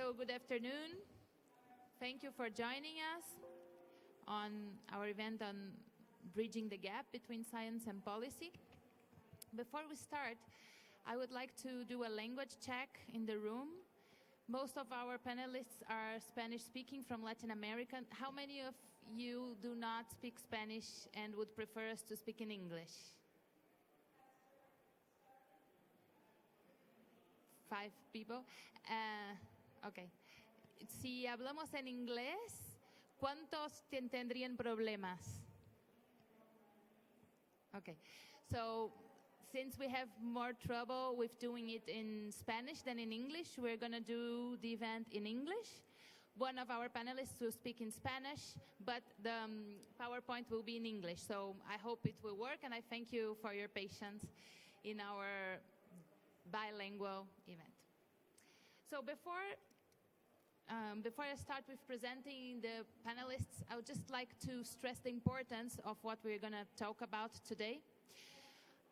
So good afternoon. Thank you for joining us on our event on bridging the gap between science and policy. Before we start, I would like to do a language check in the room. Most of our panelists are Spanish speaking from Latin America. How many of you do not speak Spanish and would prefer us to speak in English? 5 people. Okay. Si hablamos en inglés, ¿cuántos tendrían problemas? Okay. So, since we have more trouble with doing it in Spanish than in English, we're going to do the event in English. One of our panelists will speak in Spanish, but the PowerPoint will be in English. So I hope it will work, and I thank you for your patience in our bilingual event. So before I start with presenting the panelists, I would just like to stress the importance of what we're going to talk about today.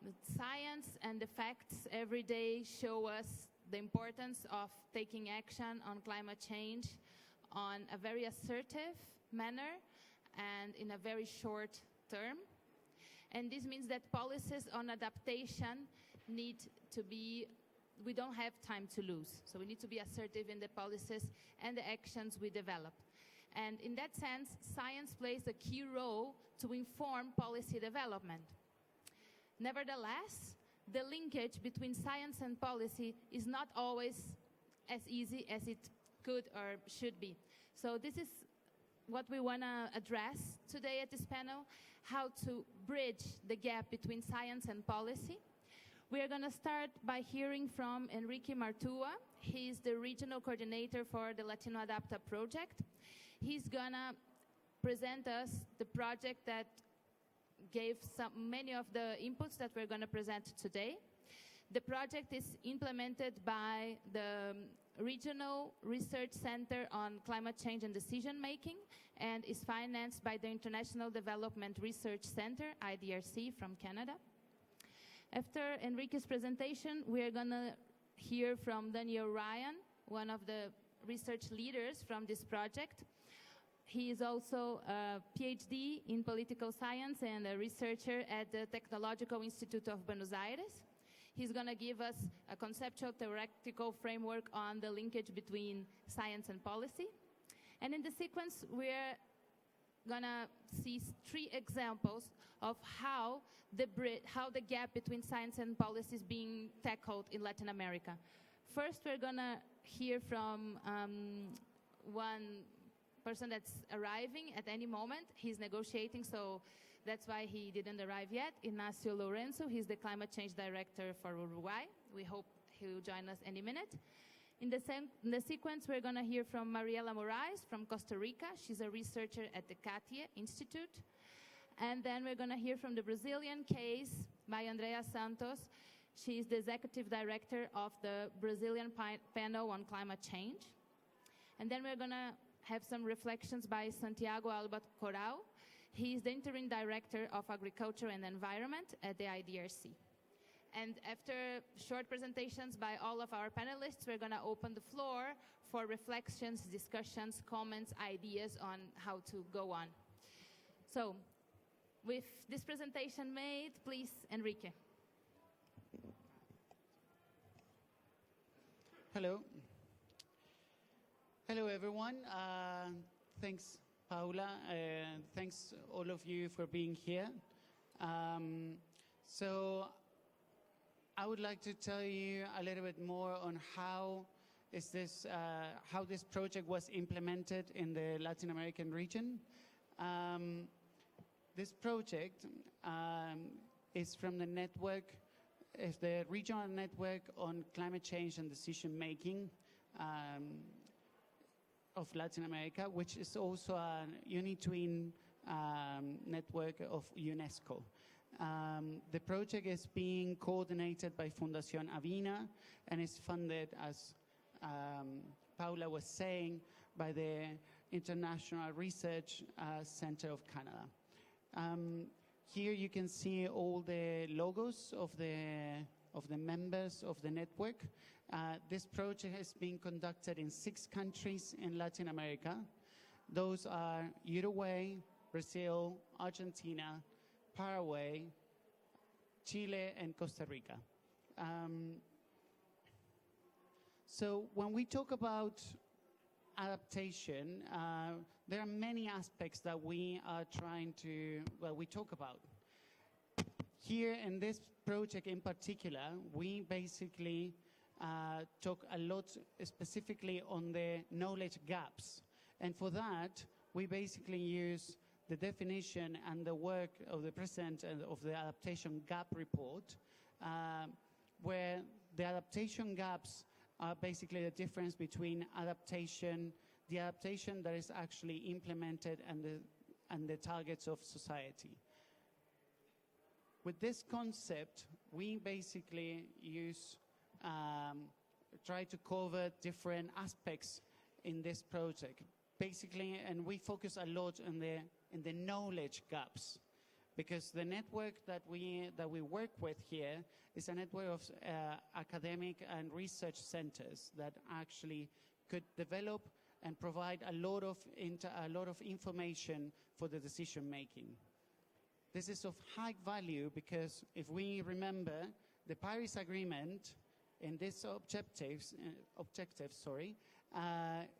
The science and the facts every day show us the importance of taking action on climate change on a very assertive manner and in a very short term. And this means that policies on adaptation need to be, we don't have time to lose. So we need to be assertive in the policies and the actions we develop. And in that sense, science plays a key role to inform policy development. Nevertheless, the linkage between science and policy is not always as easy as it could or should be. So this is what we want to address today at this panel, how to bridge the gap between science and policy. We are going to start by hearing from Enrique Martua. He's the regional coordinator for the LatinoAdapta project. He's going to present us the project that gave many of the inputs that we're going to present today. The project is implemented by the Regional Research Center on Climate Change and Decision Making and is financed by the International Development Research Center, IDRC, from Canada. After Enrique's presentation, we are going to hear from Daniel Ryan, one of the research leaders from this project. He is also a PhD in political science and a researcher at the Technological Institute of Buenos Aires. He's going to give us a conceptual theoretical framework on the linkage between science and policy. And in the sequence, we're going to see 3 examples of how the gap between science and policy is being tackled in Latin America. First, we're going to hear from one person that's arriving at any moment. He's negotiating, so that's why he didn't arrive yet. Ignacio Lorenzo, he's the climate change director for Uruguay. We hope he'll join us any minute. In the sequence, we're going to hear from Mariela Moraes from Costa Rica. She's a researcher at the CATIE Institute. And then we're going to hear from the Brazilian case by Andrea Santos. She's the executive director of the Brazilian panel on climate change. And then we're going to have some reflections by Santiago Alba Corral. He's the interim director of agriculture and environment at the IDRC. And after short presentations by all of our panelists, we're going to open the floor for reflections, discussions, comments, ideas on how to go on. So, with this presentation made, please, Enrique. Hello. Hello, everyone. Thanks, Paula. Thanks, all of you, for being here. So I would like to tell you a little bit more on how this project was implemented in the Latin American region. This project is from the network, is the regional network on climate change and decision making of Latin America, which is also a UNITWIN network of UNESCO. The project is being coordinated by Fundación Avina and is funded, as Paula was saying, by the International Research Center of Canada. Here you can see all the logos of the of the members of the network. This project has been conducted in 6 countries in Latin America. Those are Uruguay, Brazil, Argentina, Paraguay, Chile, and Costa Rica. So when we talk about adaptation, there are many aspects that we are trying to, we talk about. Here in this project in particular, we basically talk a lot specifically on the knowledge gaps. And for that, we basically use the definition and the work of the President of the Adaptation Gap Report, where the adaptation gaps are basically the difference between the adaptation that is actually implemented and the targets of society. With this concept, we basically try to cover different aspects in this project. Basically, and we focus a lot on the knowledge gaps, because the network that we work with here is a network of academic and research centers that actually could develop and provide a lot of information for the decision making. This is of high value because if we remember, the Paris Agreement in these objectives,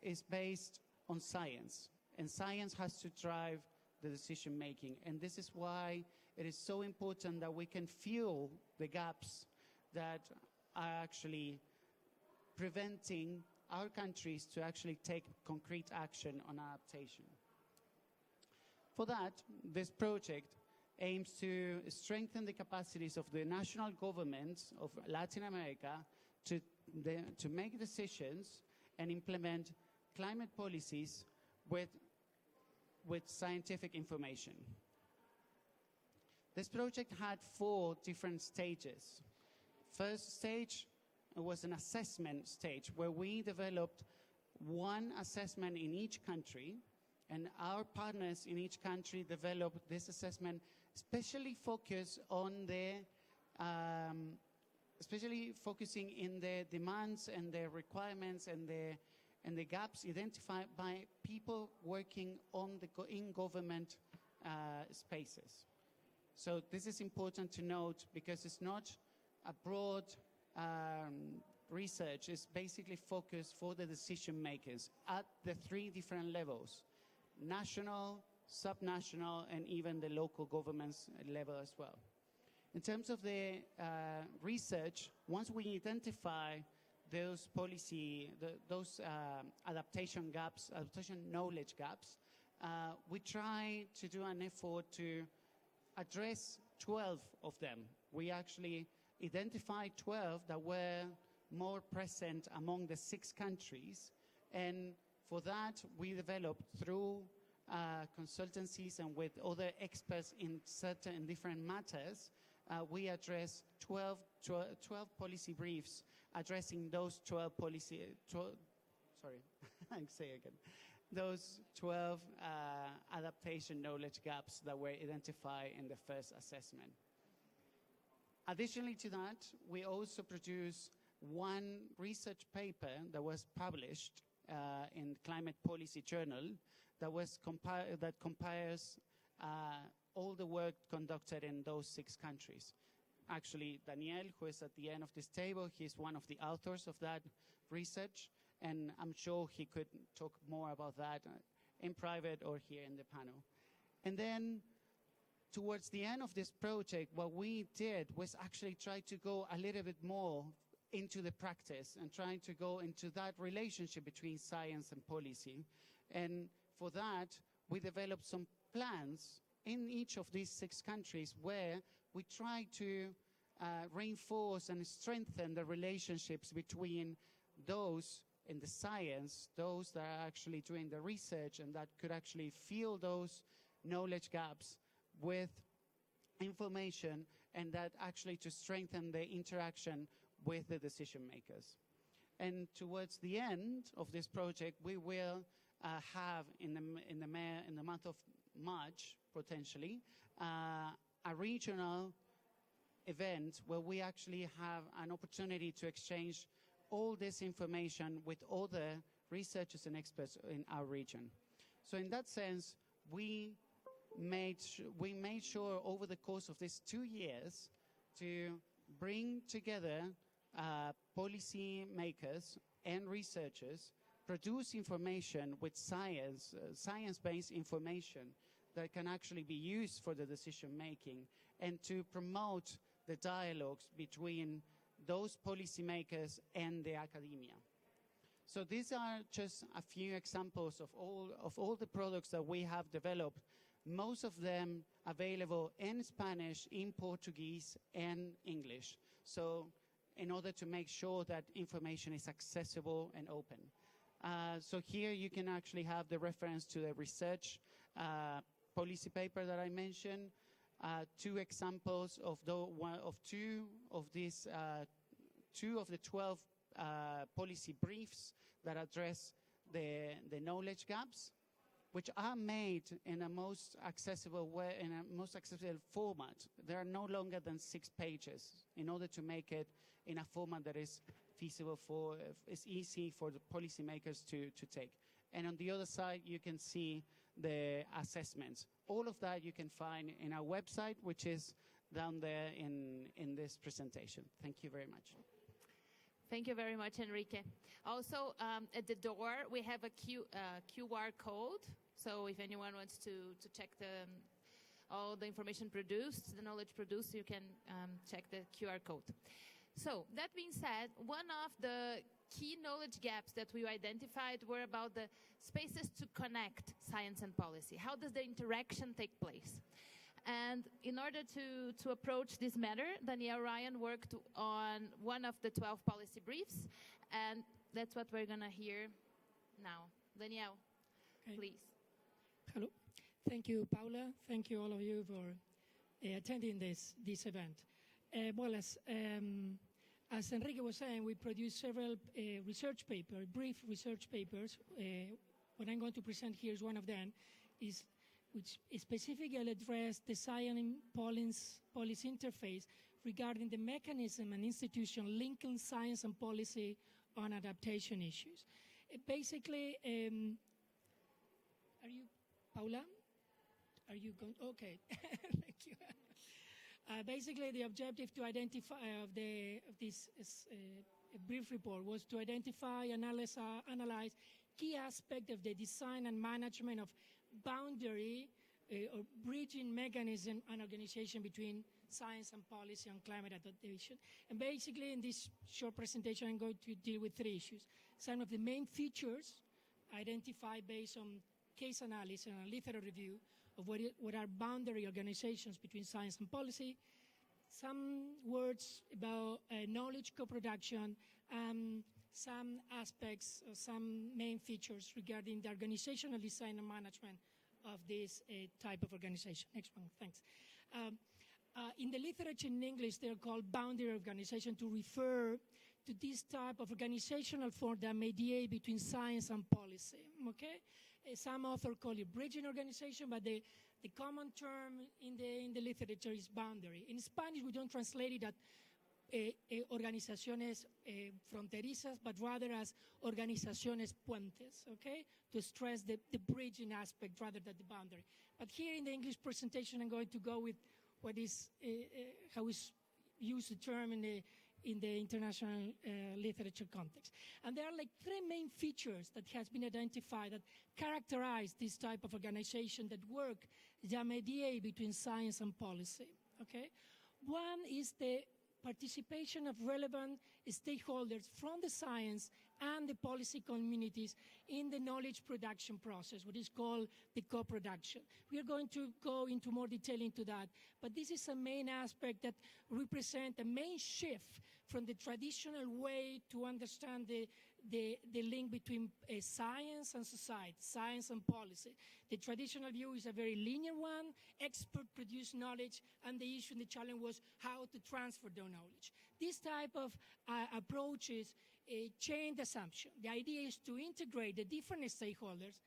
is based on science, and science has to drive the decision making. And this is why it is so important that we can fill the gaps that are actually preventing our countries to actually take concrete action on adaptation. For that, this project aims to strengthen the capacities of the national governments of Latin America to make decisions and implement climate policies with scientific information. This project had 4 different stages. First stage was an assessment stage where we developed one assessment in each country, and our partners in each country developed this assessment especially focusing in the demands and the requirements and the gaps identified by people working in government spaces. So this is important to note because it's not a broad research. It's basically focused for the decision makers at the 3 different levels: national, subnational, and even the local governments level as well. In terms of the research, once we identify those adaptation gaps, adaptation knowledge gaps, we try to do an effort to address 12 of them. We actually identified 12 that were more present among the 6 countries, and for that we developed through consultancies and with other experts in certain different matters, we address 12 policy briefs addressing those 12 those 12 adaptation knowledge gaps that were identified in the first assessment. Additionally to that, we also produced one research paper that was published in Climate Policy Journal that compares all the work conducted in those 6 countries. Actually, Daniel, who is at the end of this table, he's one of the authors of that research, and I'm sure he could talk more about that in private or here in the panel. And then, towards the end of this project, what we did was actually try to go a little bit more into the practice and trying to go into that relationship between science and policy. And for that, we developed some plans in each of these 6 countries where we try to reinforce and strengthen the relationships between those in the science, those that are actually doing the research and that could actually fill those knowledge gaps with information, and that actually to strengthen the interaction with the decision makers. And towards the end of this project, we will have in the month of March, potentially, a regional event where we actually have an opportunity to exchange all this information with other researchers and experts in our region. So in that sense, we made sure over the course of these 2 years to bring together policy makers and researchers, produce information with science-based information that can actually be used for the decision making, and to promote the dialogues between those policymakers and the academia. So these are just a few examples of all the products that we have developed, most of them available in Spanish, in Portuguese, and English. So in order to make sure that information is accessible and open. So here you can actually have the reference to the research policy paper that I mentioned, 2 examples of two of the 12 policy briefs that address the knowledge gaps, which are made in a most accessible way, in a most accessible format. They are no longer than 6 pages in order to make it in a format that is feasible is easy for the policymakers to take. And on the other side, you can see the assessments. All of that you can find in our website, which is down there in this presentation. Thank you very much. Thank you very much, Enrique. Also, at the door, we have a QR code. So if anyone wants to check all the information produced, the knowledge produced, you can check the QR code. So that being said, one of the key knowledge gaps that we identified were about the spaces to connect science and policy. How does the interaction take place? And in order to approach this matter, Danielle Ryan worked on one of the 12 policy briefs, and that's what we're going to hear now. Danielle, please. Hello. Thank you, Paula. Thank you, all of you, for attending this event. As Enrique was saying, we produced several brief research papers. What I'm going to present here is one of them, which specifically addressed the science and policy interface regarding the mechanism and institution linking science and policy on adaptation issues. Basically, are you, Paula? Are you going? Okay, thank you. Basically, the objective to identify of this brief report was to identify, analyze key aspects of the design and management of boundary or bridging mechanism and organization between science and policy on climate adaptation. And basically, in this short presentation, I'm going to deal with 3 issues. Some of the main features identified based on case analysis and a literature review of what are boundary organizations between science and policy, some words about knowledge co-production, some aspects, some main features regarding the organizational design and management of this type of organization. Next one, thanks. In the literature in English, they're called boundary organization to refer to this type of organizational form that mediate between science and policy, okay? Some authors call it bridging organization, but the common term in the literature is boundary. In Spanish, we don't translate it as organizaciones fronterizas, but rather as organizaciones puentes, okay? To stress the bridging aspect rather than the boundary. But here in the English presentation, I'm going to go with what is, how is used the term in the international literature context. And there are like 3 main features that has been identified that characterize this type of organization that work that mediate between science and policy, okay? One is the participation of relevant stakeholders from the science and the policy communities in the knowledge production process, what is called the co-production. We are going to go into more detail into that, but this is a main aspect that represents a main shift from the traditional way to understand the link between science and society, science and policy. The traditional view is a very linear one, expert-produced knowledge, and the issue and the challenge was how to transfer their knowledge. This type of approach is a chained assumption. The idea is to integrate the different stakeholders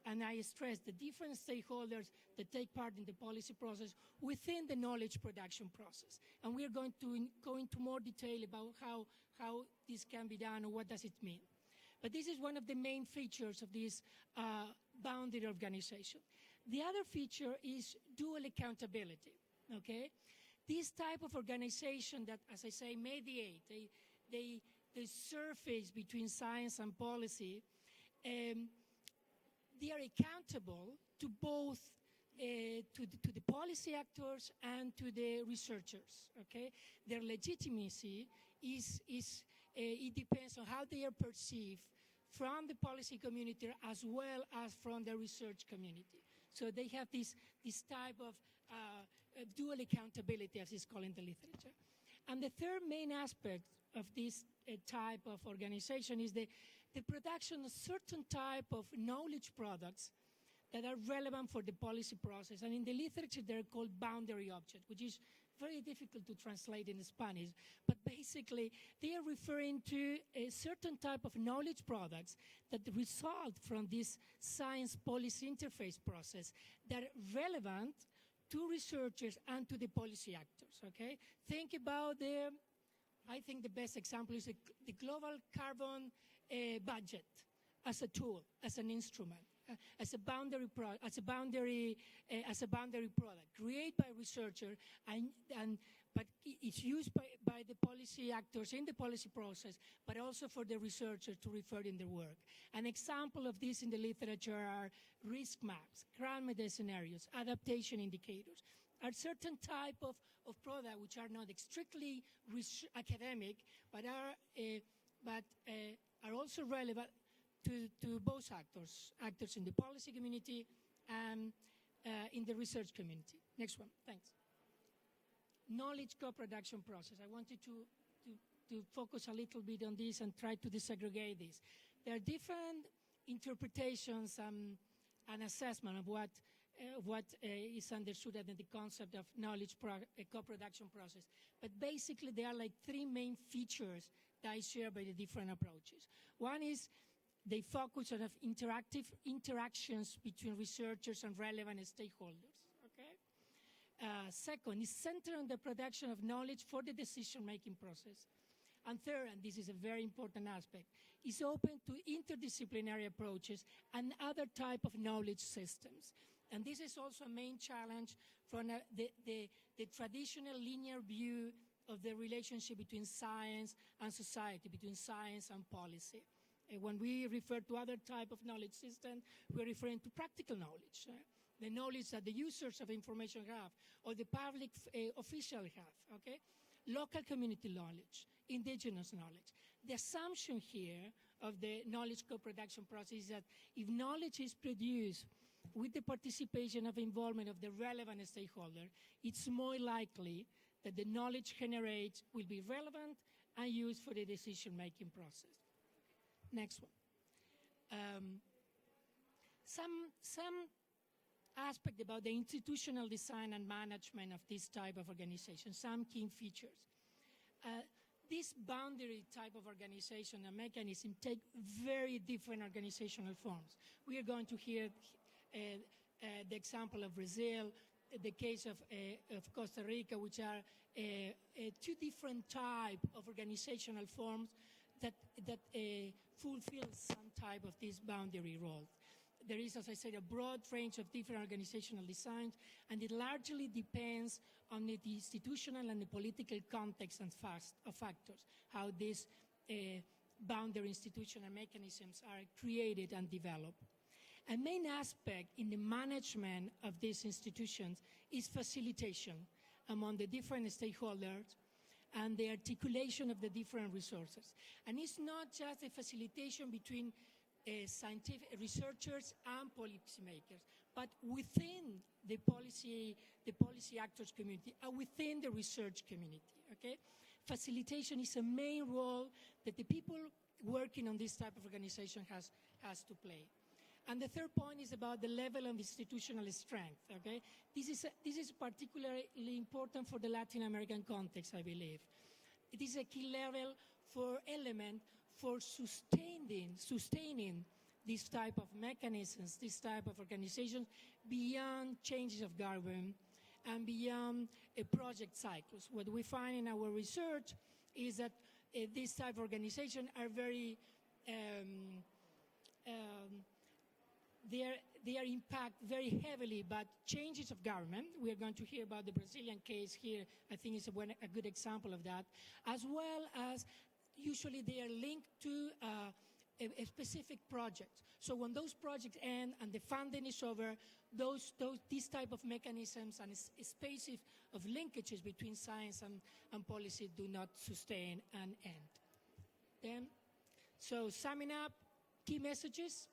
and I stress the different stakeholders that take part in the policy process within the knowledge production process. And we are going to go into more detail about how this can be done and what does it mean. But this is one of the main features of this boundary organization. The other feature is dual accountability, okay? This type of organization that, as I say, mediate, they surface between science and policy, they are accountable to both to the policy actors and to the researchers. Okay, their legitimacy it depends on how they are perceived from the policy community as well as from the research community. So they have this type of dual accountability, as it's called in the literature. And the third main aspect of this type of organization is the production of certain type of knowledge products that are relevant for the policy process. And in the literature, they're called boundary objects, which is very difficult to translate in Spanish. But basically, they are referring to a certain type of knowledge products that result from this science policy interface process that are relevant to researchers and to the policy actors, okay? Think about I think the best example is the global carbon budget as a tool, as an instrument, as a boundary product created by researcher, but it's used by the policy actors in the policy process, but also for the researcher to refer in their work. An example of this in the literature are risk maps, crime-made scenarios, adaptation indicators, are certain type of product which are not strictly academic, but are also relevant to both actors in the policy community and in the research community. Next one, thanks. Knowledge co-production process. I wanted to focus a little bit on this and try to disaggregate this. There are different interpretations and assessment of what is understood in the concept of knowledge co-production process. But basically, there are like three main features that I share by the different approaches. One is they focus on interactive interactions between researchers and relevant stakeholders. Okay. Second is centered on the production of knowledge for the decision-making process. And third, and this is a very important aspect, is open to interdisciplinary approaches and other type of knowledge systems. And this is also a main challenge from the traditional linear view of the relationship between science and society, between science and policy. When we refer to other type of knowledge system, we're referring to practical knowledge, the knowledge that the users of information have, or the public official have, okay? Local community knowledge, indigenous knowledge. The assumption here of the knowledge co-production process is that if knowledge is produced with the participation of involvement of the relevant stakeholder, it's more likely that the knowledge generated will be relevant and used for the decision-making process. Next one. Some aspect about the institutional design and management of this type of organization, some key features. This boundary type of organization and mechanism take very different organizational forms. We are going to hear the example of Brazil, the case of Costa Rica, which are two different types of organizational forms that fulfill some type of this boundary role. There is, as I said, a broad range of different organizational designs, and it largely depends on the institutional and the political context and factors, how these boundary institutional mechanisms are created and developed. A main aspect in the management of these institutions is facilitation among the different stakeholders and the articulation of the different resources. And it's not just a facilitation between scientific researchers and policymakers, but within the policy actors community and within the research community, okay? Facilitation is a main role that the people working on this type of organization has to play. And the third point is about the level of institutional strength, okay? This is particularly important for the Latin American context, I believe. It is a key level for sustaining this type of mechanisms, this type of organizations beyond changes of government and beyond project cycles. What we find in our research is that these type of organizations are very, they are impacted very heavily by changes of government. We are going to hear about the Brazilian case here. I think it's a good example of that, as well as usually they are linked to a specific project. So when those projects end and the funding is over, these type of mechanisms and spaces of linkages between science and policy do not sustain and end. So summing up, key messages.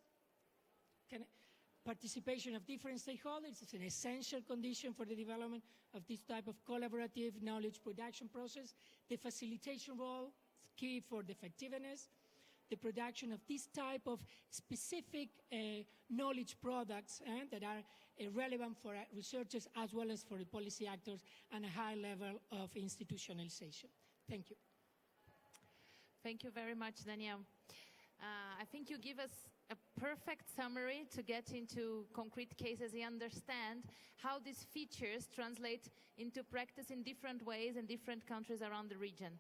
Participation of different stakeholders is an essential condition for the development of this type of collaborative knowledge production process. The facilitation role is key for the effectiveness. The production of this type of specific knowledge products that are relevant for researchers as well as for the policy actors, and a high level of institutionalization. Thank you. Thank you very much, Daniel. I think you give us a perfect summary to get into concrete cases and understand how these features translate into practice in different ways in different countries around the region.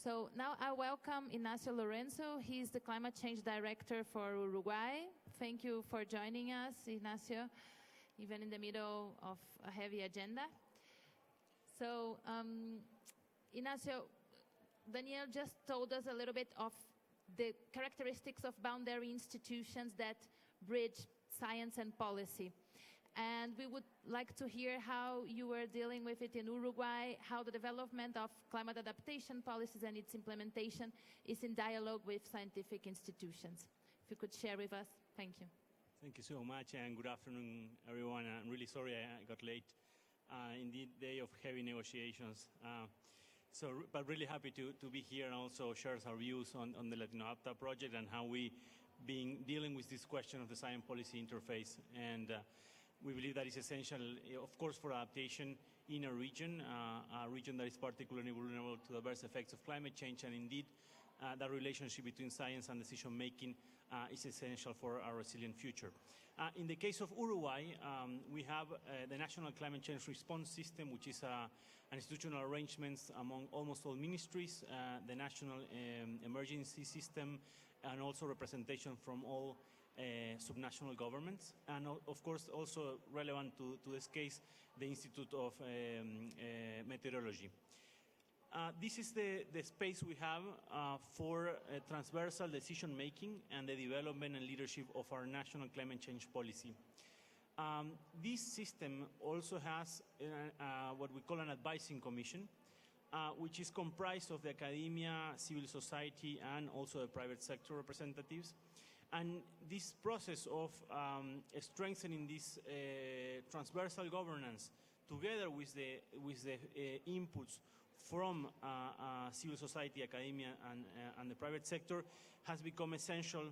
So now I welcome Ignacio Lorenzo. He's the Climate Change Director for Uruguay. Thank you for joining us, Ignacio, even in the middle of a heavy agenda. So, Ignacio, Daniel just told us a little bit of the characteristics of boundary institutions that bridge science and policy. And we would like to hear how you were dealing with it in Uruguay, how the development of climate adaptation policies and its implementation is in dialogue with scientific institutions. If you could share with us, thank you. Thank you so much, and good afternoon, everyone. I'm really sorry I got late. Indeed, day of heavy negotiations. But really happy to be here and also share our views on the LatinoAdapta project and how we been dealing with this question of the science policy interface. And we believe that is essential, of course, for adaptation in a region that is particularly vulnerable to adverse effects of climate change. And indeed, that relationship between science and decision-making is essential for our resilient future. In the case of Uruguay, we have the National Climate Change Response System, which is an institutional arrangement among almost all ministries, the National Emergency System, and also representation from all subnational governments, and of course also relevant to this case, the Institute of Meteorology. This is the space we have for transversal decision making and the development and leadership of our national climate change policy. This system also has what we call an advising commission, which is comprised of the academia, civil society, and also the private sector representatives. And this process of strengthening this transversal governance, together with the inputs from civil society, academia, and the private sector, has become essential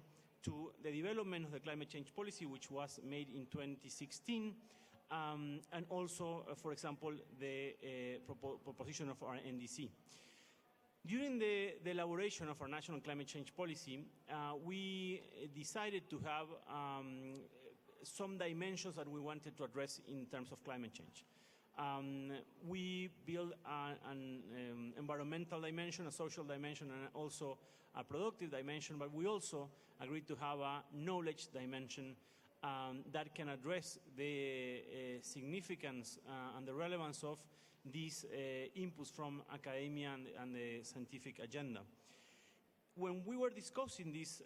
to the development of the climate change policy, which was made in 2016, and also, for example, the proposition of our NDC. During the elaboration of our national climate change policy, we decided to have some dimensions that we wanted to address in terms of climate change. We built an environmental dimension, a social dimension, and also a productive dimension, but we also agreed to have a knowledge dimension that can address the significance and the relevance of these inputs from academia and the scientific agenda. When we were discussing this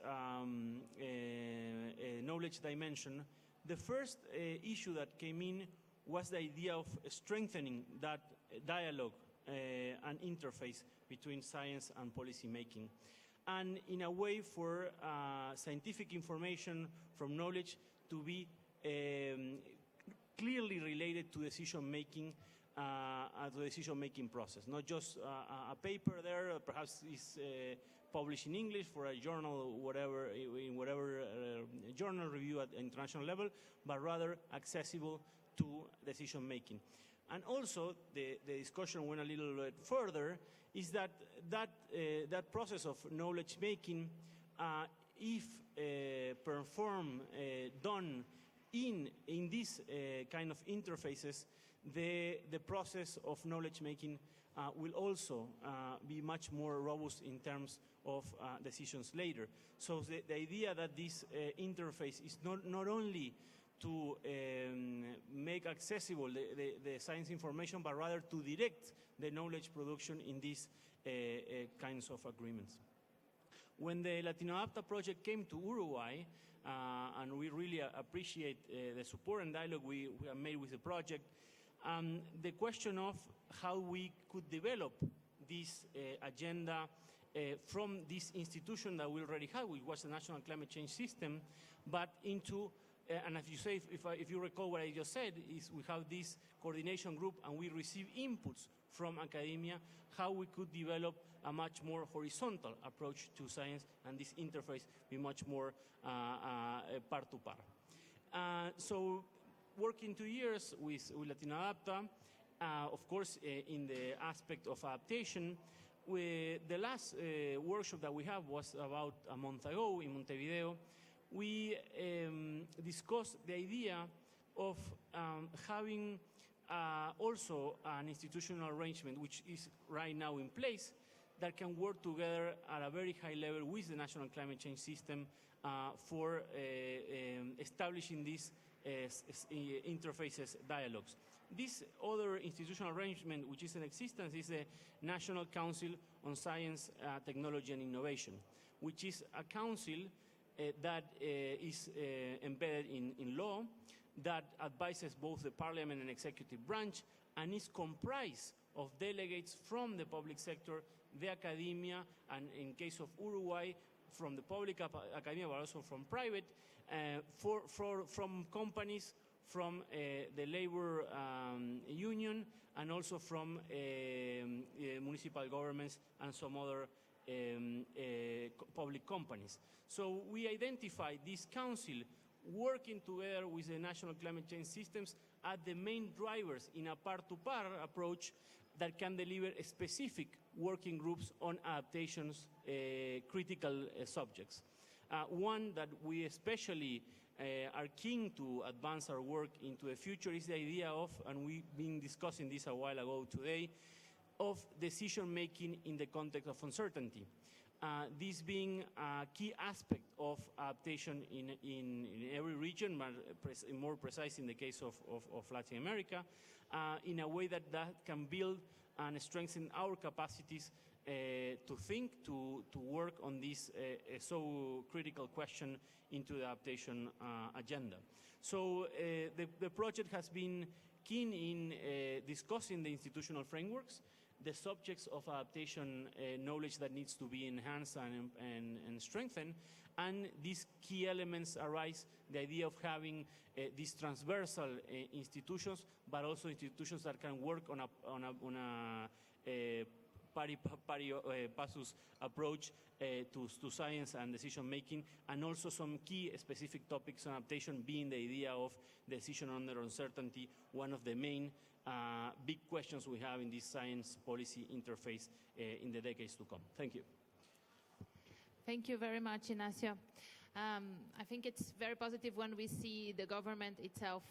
knowledge dimension, the first issue that came in was the idea of strengthening that dialogue and interface between science and policy making, and in a way for scientific information from knowledge to be clearly related to decision-making process, not just a paper there, perhaps is published in English for a journal, in whatever journal review at international level, but rather accessible to decision-making. And also, the discussion went a little bit further, is that process of knowledge-making, if done in these kind of interfaces, the process of knowledge making will also be much more robust in terms of decisions later. So the idea that this interface is not only to make accessible the science information, but rather to direct the knowledge production in these kinds of agreements. When the LatinoAdapta project came to Uruguay, and we really appreciate the support and dialogue we have made with the project, the question of how we could develop this agenda from this institution that we already had, which was the National Climate Change System, but into, and as you say, if you recall what I just said, is we have this coordination group and we receive inputs from academia, how we could develop a much more horizontal approach to science and this interface be much more par-to-par. So working 2 years with LatinoAdapta, of course, in the aspect of adaptation, the last workshop that we had was about a month ago in Montevideo. We discussed the idea of having also an institutional arrangement, which is right now in place, that can work together at a very high level with the National Climate Change System for establishing these interfaces dialogues. This other institutional arrangement, which is in existence, is the National Council on Science, Technology and Innovation, which is a council that is embedded in law, that advises both the parliament and executive branch, and is comprised of delegates from the public sector, the academia, and in case of Uruguay, from the public academia, but also from private, from companies, from the labor union, and also from municipal governments and some other public companies. So we identify this council working together with the national climate change systems as the main drivers in a par-to-par approach that can deliver specific working groups on adaptation's critical subjects. One that we especially are keen to advance our work into the future is the idea of, and we've been discussing this a while ago today, of decision-making in the context of uncertainty. This being a key aspect of adaptation in every region, but more precise in the case of Latin America, in a way that can build and strengthen our capacities to think, to work on this so critical question into the adaptation agenda. So the project has been keen in discussing the institutional frameworks, the subjects of adaptation knowledge that needs to be enhanced and strengthened, and these key elements arise, the idea of having these transversal institutions, but also institutions that can work on a pari passus approach to science and decision making, and also some key specific topics on adaptation being the idea of decision under uncertainty, one of the main big questions we have in this science policy interface in the decades to come. Thank you. Thank you very much, Ignacio. I think it's very positive when we see the government itself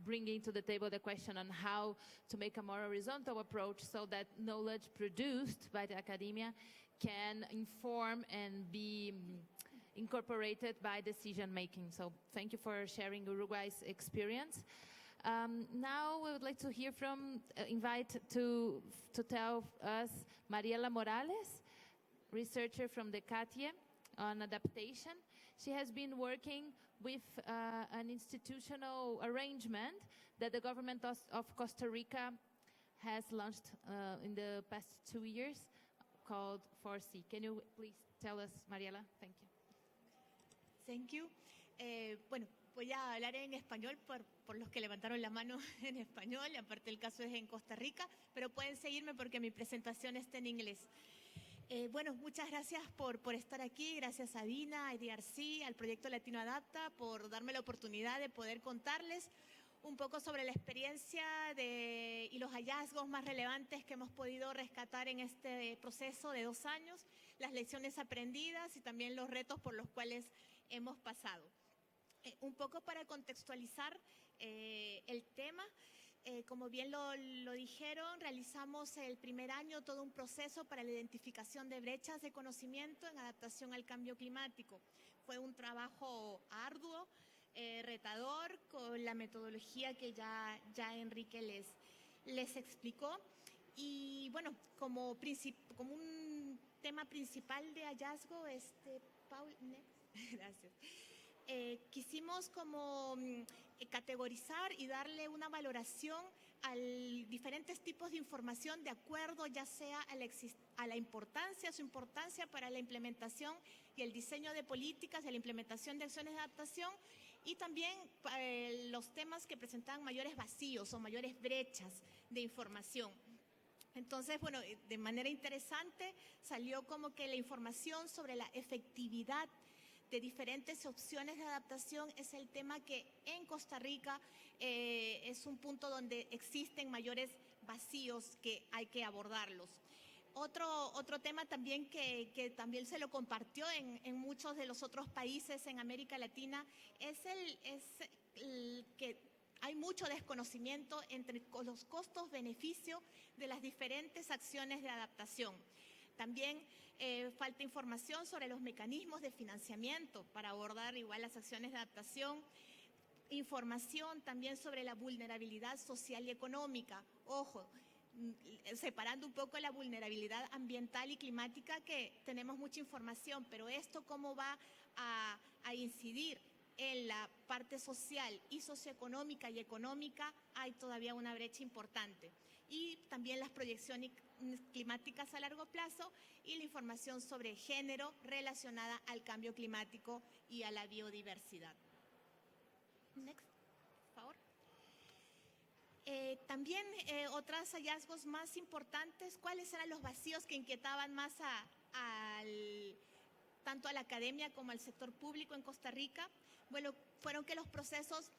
bringing to the table the question on how to make a more horizontal approach so that knowledge produced by the academia can inform and be incorporated by decision making. So thank you for sharing Uruguay's experience. Now we would like to hear from, invite to tell us Mariela Morales, researcher from the CATIE on adaptation. She has been working with an institutional arrangement that the government of Costa Rica has launched in the past 2 years called 4C. Can you please tell us, Mariela? Thank you. Thank you. Bueno, voy a hablar en español por los que levantaron la mano en español. Aparte el caso es en Costa Rica, pero pueden seguirme porque mi presentación está en inglés. Bueno, muchas gracias por estar aquí. Gracias a Avina, a IDRC, al proyecto LatinoAdapta por darme la oportunidad de poder contarles un poco sobre la experiencia y los hallazgos más relevantes que hemos podido rescatar en este proceso de 2 años, las lecciones aprendidas y también los retos por los cuales hemos pasado. Un poco para contextualizar el tema, como bien lo dijeron, realizamos el primer año todo un proceso para la identificación de brechas de conocimiento en adaptación al cambio climático. Fue un trabajo arduo, retador, con la metodología que ya Enrique les explicó. Y bueno, como un tema principal de hallazgo, Paul, gracias. Quisimos como categorizar y darle una valoración a diferentes tipos de información de acuerdo ya sea a la importancia, su importancia para la implementación y el diseño de políticas y la implementación de acciones de adaptación, y también los temas que presentaban mayores vacíos o mayores brechas de información. Entonces, bueno, de manera interesante salió como que la información sobre la efectividad de diferentes opciones de adaptación es el tema que en Costa Rica es un punto donde existen mayores vacíos que hay que abordarlos. Otro tema también que también se lo compartió en muchos de los otros países en América Latina es el que hay mucho desconocimiento entre los costos-beneficios de las diferentes acciones de adaptación. También falta información sobre los mecanismos de financiamiento para abordar igual las acciones de adaptación. Información también sobre la vulnerabilidad social y económica. Ojo, separando un poco la vulnerabilidad ambiental y climática, que tenemos mucha información, pero esto cómo va a incidir en la parte social y socioeconómica y económica, hay todavía una brecha importante. Y también las proyecciones climáticas a largo plazo y la información sobre género relacionada al cambio climático y a la biodiversidad. Next, por favor. También otros hallazgos más importantes, ¿cuáles eran los vacíos que inquietaban más tanto a la academia como al sector público en Costa Rica? Bueno, fueron que los procesos,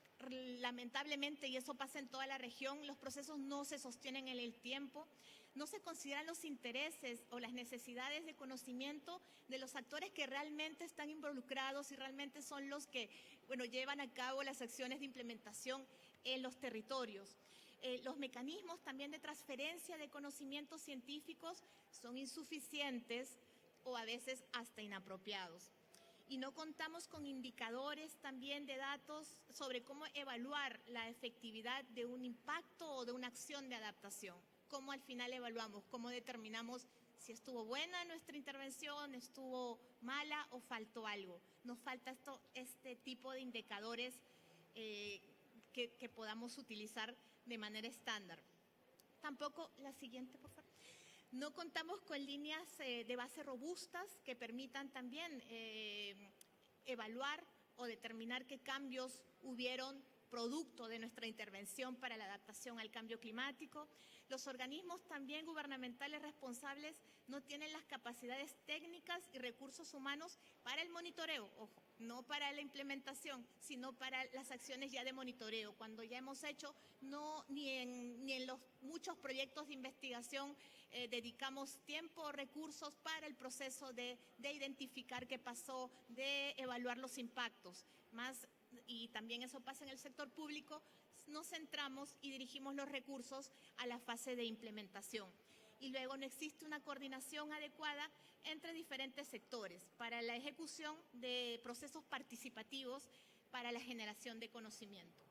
lamentablemente, y eso pasa en toda la región, los procesos no se sostienen en el tiempo, no se consideran los intereses o las necesidades de conocimiento de los actores que realmente están involucrados y realmente son los que, bueno, llevan a cabo las acciones de implementación en los territorios. Los mecanismos también de transferencia de conocimientos científicos son insuficientes o a veces hasta inapropiados. Y no contamos con indicadores también de datos sobre cómo evaluar la efectividad de un impacto o de una acción de adaptación. Cómo al final evaluamos, cómo determinamos si estuvo buena nuestra intervención, estuvo mala o faltó algo. Nos falta este tipo de indicadores que podamos utilizar de manera estándar. Tampoco, la siguiente, por favor. No contamos con líneas de base robustas que permitan también evaluar o determinar qué cambios hubieron producto de nuestra intervención para la adaptación al cambio climático. Los organismos también gubernamentales responsables no tienen las capacidades técnicas y recursos humanos para el monitoreo, ojo, no para la implementación, sino para las acciones ya de monitoreo. Cuando ya hemos hecho, ni en los muchos proyectos de investigación dedicamos tiempo o recursos para el proceso de identificar qué pasó, de evaluar los impactos. Y también eso pasa en el sector público, nos centramos y dirigimos los recursos a la fase de implementación. Y luego no existe una coordinación adecuada entre diferentes sectores para la ejecución de procesos participativos para la generación de conocimiento.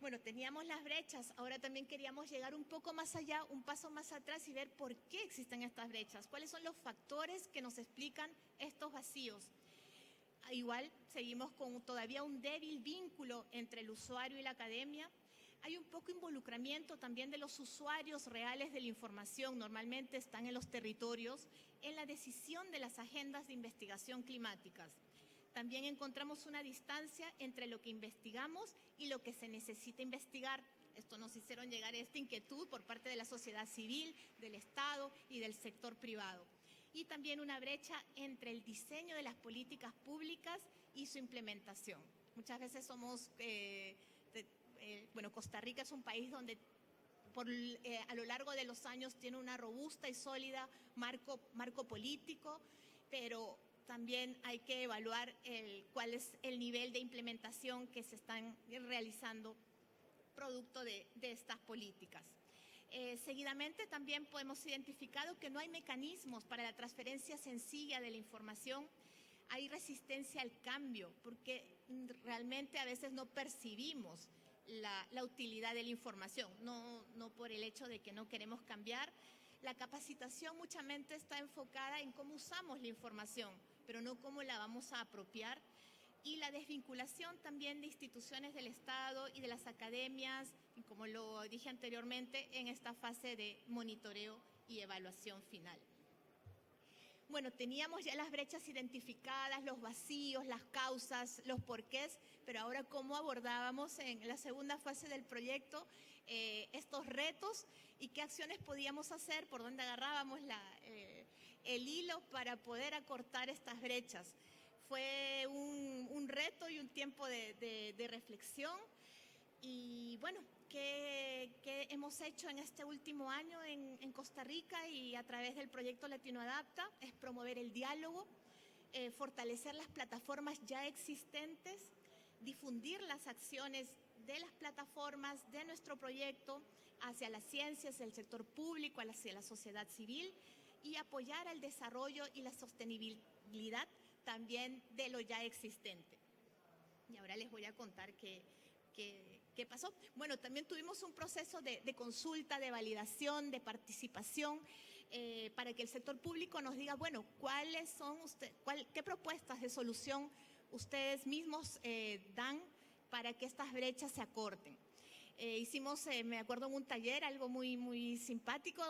Bueno, teníamos las brechas, ahora también queríamos llegar un poco más allá, un paso más atrás y ver por qué existen estas brechas, cuáles son los factores que nos explican estos vacíos. Igual seguimos con todavía un débil vínculo entre el usuario y la academia. Hay un poco involucramiento también de los usuarios reales de la información, normalmente están en los territorios, en la decisión de las agendas de investigación climáticas. También encontramos una distancia entre lo que investigamos y lo que se necesita investigar. Esto nos hicieron llegar esta inquietud por parte de la sociedad civil, del Estado y del sector privado. Y también una brecha entre el diseño de las políticas públicas y su implementación. Muchas veces Costa Rica es un país donde a lo largo de los años tiene una robusta y sólida marco político, pero también hay que evaluar cuál es el nivel de implementación que se están realizando producto de estas políticas. Seguidamente también hemos identificado que no hay mecanismos para la transferencia sencilla de la información. Hay resistencia al cambio porque realmente a veces no percibimos la utilidad de la información, no por el hecho de que no queremos cambiar. La capacitación muchamente está enfocada en cómo usamos la información, pero no cómo la vamos a apropiar. Y la desvinculación también de instituciones del Estado y de las academias, y como lo dije anteriormente, en esta fase de monitoreo y evaluación final. Bueno, teníamos ya las brechas identificadas, los vacíos, las causas, los porqués, pero ahora cómo abordábamos en la segunda fase del proyecto estos retos y qué acciones podíamos hacer, por dónde agarrábamos el hilo para poder acortar estas brechas. Fue un reto y un tiempo de reflexión. Y bueno, ¿qué hemos hecho en este último año en Costa Rica y a través del proyecto LatinoAdapta? Es promover el diálogo, fortalecer las plataformas ya existentes, difundir las acciones de las plataformas de nuestro proyecto hacia las ciencias, hacia el sector público, hacia la sociedad civil y apoyar el desarrollo y la sostenibilidad también de lo ya existente. Y ahora les voy a contar qué pasó. Bueno, también tuvimos un proceso de consulta, de validación, de participación, para que el sector público nos diga, bueno, ¿qué propuestas de solución ustedes mismos dan para que estas brechas se acorten? Hicimos, me acuerdo, en un taller algo muy, muy simpático,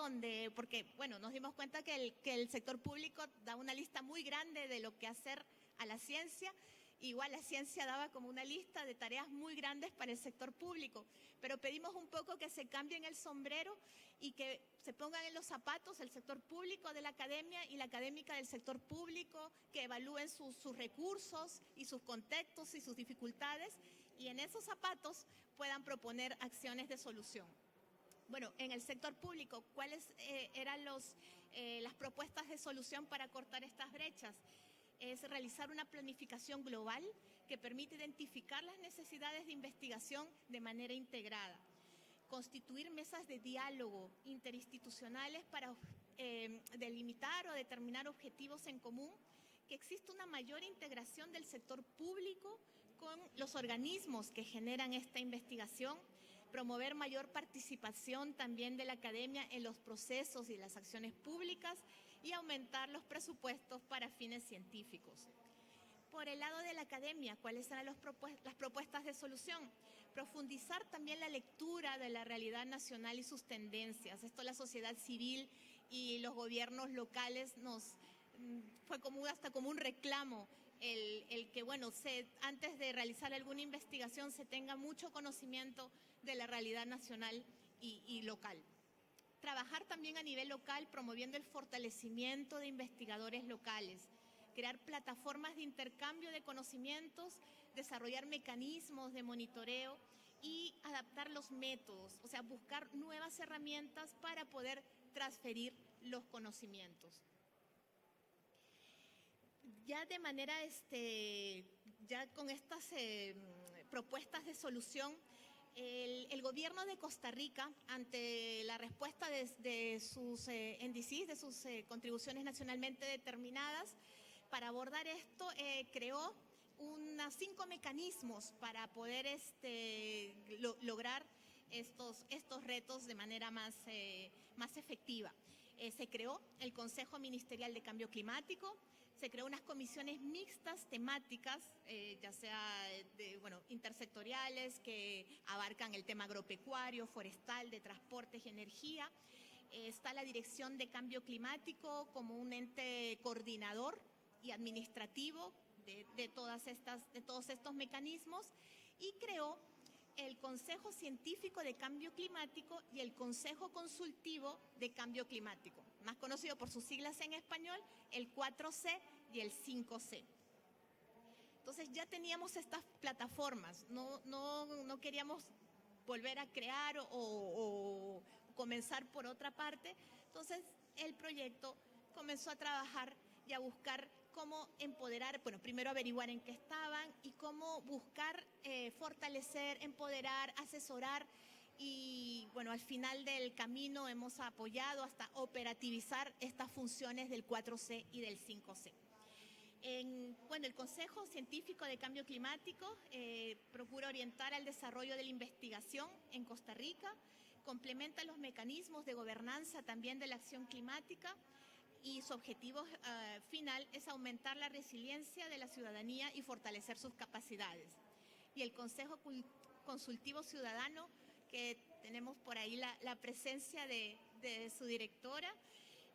porque bueno, nos dimos cuenta que el sector público da una lista muy grande de lo que hacer a la ciencia. Igual la ciencia daba como una lista de tareas muy grandes para el sector público, pero pedimos un poco que se cambien el sombrero y que se pongan en los zapatos el sector público de la academia y la académica del sector público, que evalúen sus recursos y sus contextos y sus dificultades, y en esos zapatos puedan proponer acciones de solución. Bueno, en el sector público, ¿cuáles eran las propuestas de solución para cortar estas brechas? Es realizar una planificación global que permite identificar las necesidades de investigación de manera integrada, constituir mesas de diálogo interinstitucionales para delimitar o determinar objetivos en común, que exista una mayor integración del sector público con los organismos que generan esta investigación, promover mayor participación también de la academia en los procesos y las acciones públicas y aumentar los presupuestos para fines científicos. Por el lado de la academia, ¿cuáles eran las propuestas de solución? Profundizar también la lectura de la realidad nacional y sus tendencias. Esto la sociedad civil y los gobiernos locales fue hasta como un reclamo el que, bueno, antes de realizar alguna investigación se tenga mucho conocimiento de la realidad nacional y local. Trabajar también a nivel local promoviendo el fortalecimiento de investigadores locales, crear plataformas de intercambio de conocimientos, desarrollar mecanismos de monitoreo y adaptar los métodos, o sea, buscar nuevas herramientas para poder transferir los conocimientos. Ya de manera, ya con estas propuestas de solución, el gobierno de Costa Rica, ante la respuesta de sus NDCs, de sus contribuciones nacionalmente determinadas, para abordar esto, creó unos 5 mecanismos para poder lograr estos retos de manera más efectiva. Se creó el Consejo Ministerial de Cambio Climático, se creó unas comisiones mixtas temáticas, ya sea intersectoriales, que abarcan el tema agropecuario, forestal, de transportes y energía. Está la Dirección de Cambio Climático como un ente coordinador y administrativo de todos estos mecanismos, y creó el Consejo Científico de Cambio Climático y el Consejo Consultivo de Cambio Climático, más conocido por sus siglas en español, el 4C y el 5C. Entonces ya teníamos estas plataformas, no queríamos volver a crear o comenzar por otra parte. Entonces el proyecto comenzó a trabajar y a buscar cómo empoderar, bueno, primero averiguar en qué estaban y cómo buscar fortalecer, empoderar, asesorar y, bueno, al final del camino hemos apoyado hasta operativizar estas funciones del 4C y del 5C. Bueno, el Consejo Científico de Cambio Climático procura orientar al desarrollo de la investigación en Costa Rica, complementa los mecanismos de gobernanza también de la acción climática y su objetivo final es aumentar la resiliencia de la ciudadanía y fortalecer sus capacidades. Y el Consejo Consultivo Ciudadano, que tenemos por ahí la presencia de su directora,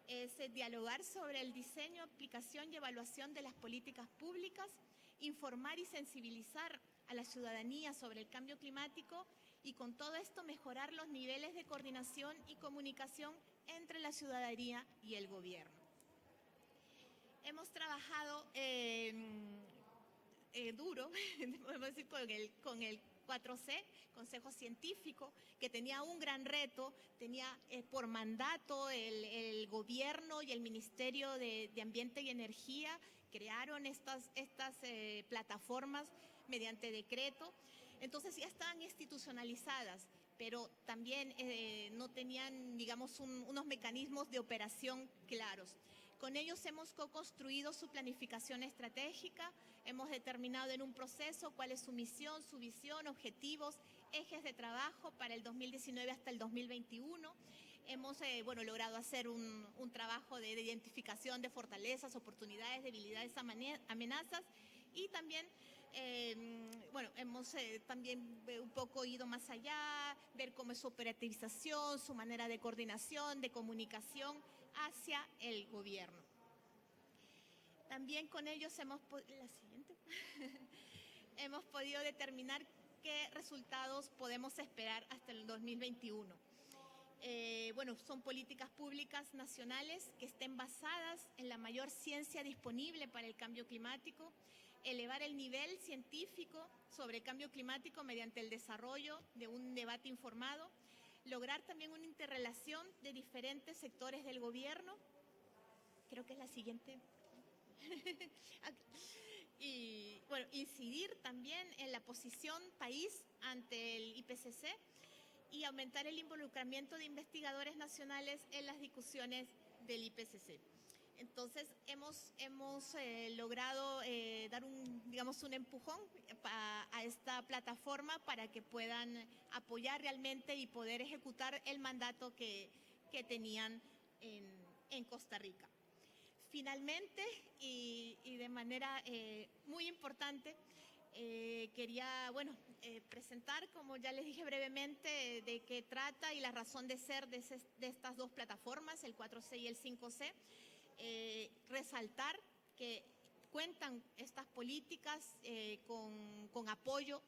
es dialogar sobre el diseño, aplicación y evaluación de las políticas públicas, informar y sensibilizar a la ciudadanía sobre el cambio climático y con todo esto mejorar los niveles de coordinación y comunicación entre la ciudadanía y el gobierno. Hemos trabajado duro, podemos decir, con el 4C, Consejo Científico, que tenía un gran reto, tenía por mandato el gobierno y el Ministerio de Ambiente y Energía, crearon estas plataformas mediante decreto, entonces ya estaban institucionalizadas, pero también no tenían, digamos, unos mecanismos de operación claros. Con ellos hemos co-construido su planificación estratégica, hemos determinado en un proceso cuál es su misión, su visión, objetivos, ejes de trabajo para el 2019 hasta el 2021. Hemos logrado hacer un trabajo de identificación de fortalezas, oportunidades, debilidades, amenazas y también hemos también un poco ido más allá, ver cómo es su operativización, su manera de coordinación, de comunicación hacia el gobierno. También con ellos hemos podido determinar qué resultados podemos esperar hasta el 2021. Son políticas públicas nacionales que estén basadas en la mayor ciencia disponible para el cambio climático, elevar el nivel científico sobre el cambio climático mediante el desarrollo de un debate informado, lograr también una interrelación de diferentes sectores del gobierno, creo que es la siguiente, y incidir también en la posición país ante el IPCC y aumentar el involucramiento de investigadores nacionales en las discusiones del IPCC. Entonces hemos logrado dar un empujón a esta plataforma para que puedan apoyar realmente y poder ejecutar el mandato que tenían en Costa Rica. Finalmente, y de manera muy importante, quería presentar, como ya les dije brevemente, de qué trata y la razón de ser de estas dos plataformas, el 4C y el 5C. Resaltar que cuentan estas políticas con apoyo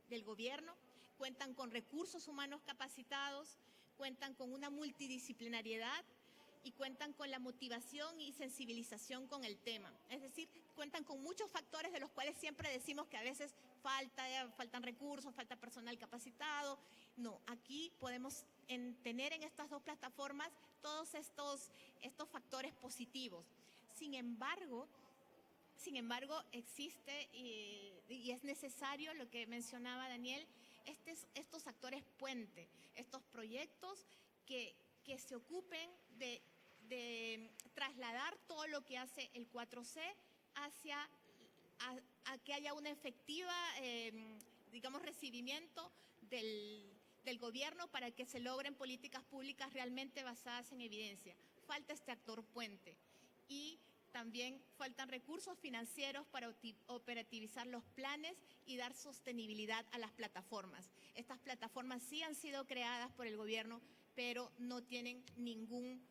del gobierno, cuentan con recursos humanos capacitados, cuentan con una multidisciplinariedad y cuentan con la motivación y sensibilización con el tema. Es decir, cuentan con muchos factores de los cuales siempre decimos que a veces faltan recursos, falta personal capacitado. No, aquí podemos tener en estas dos plataformas todos estos factores positivos. Sin embargo, existe y es necesario lo que mencionaba Daniel, estos actores puente, estos proyectos que se ocupen de trasladar todo lo que hace el 4C hacia a que haya una efectiva, recibimiento del gobierno para que se logren políticas públicas realmente basadas en evidencia. Falta este actor puente y también faltan recursos financieros para operativizar los planes y dar sostenibilidad a las plataformas. Estas plataformas sí han sido creadas por el gobierno, pero no tienen ningún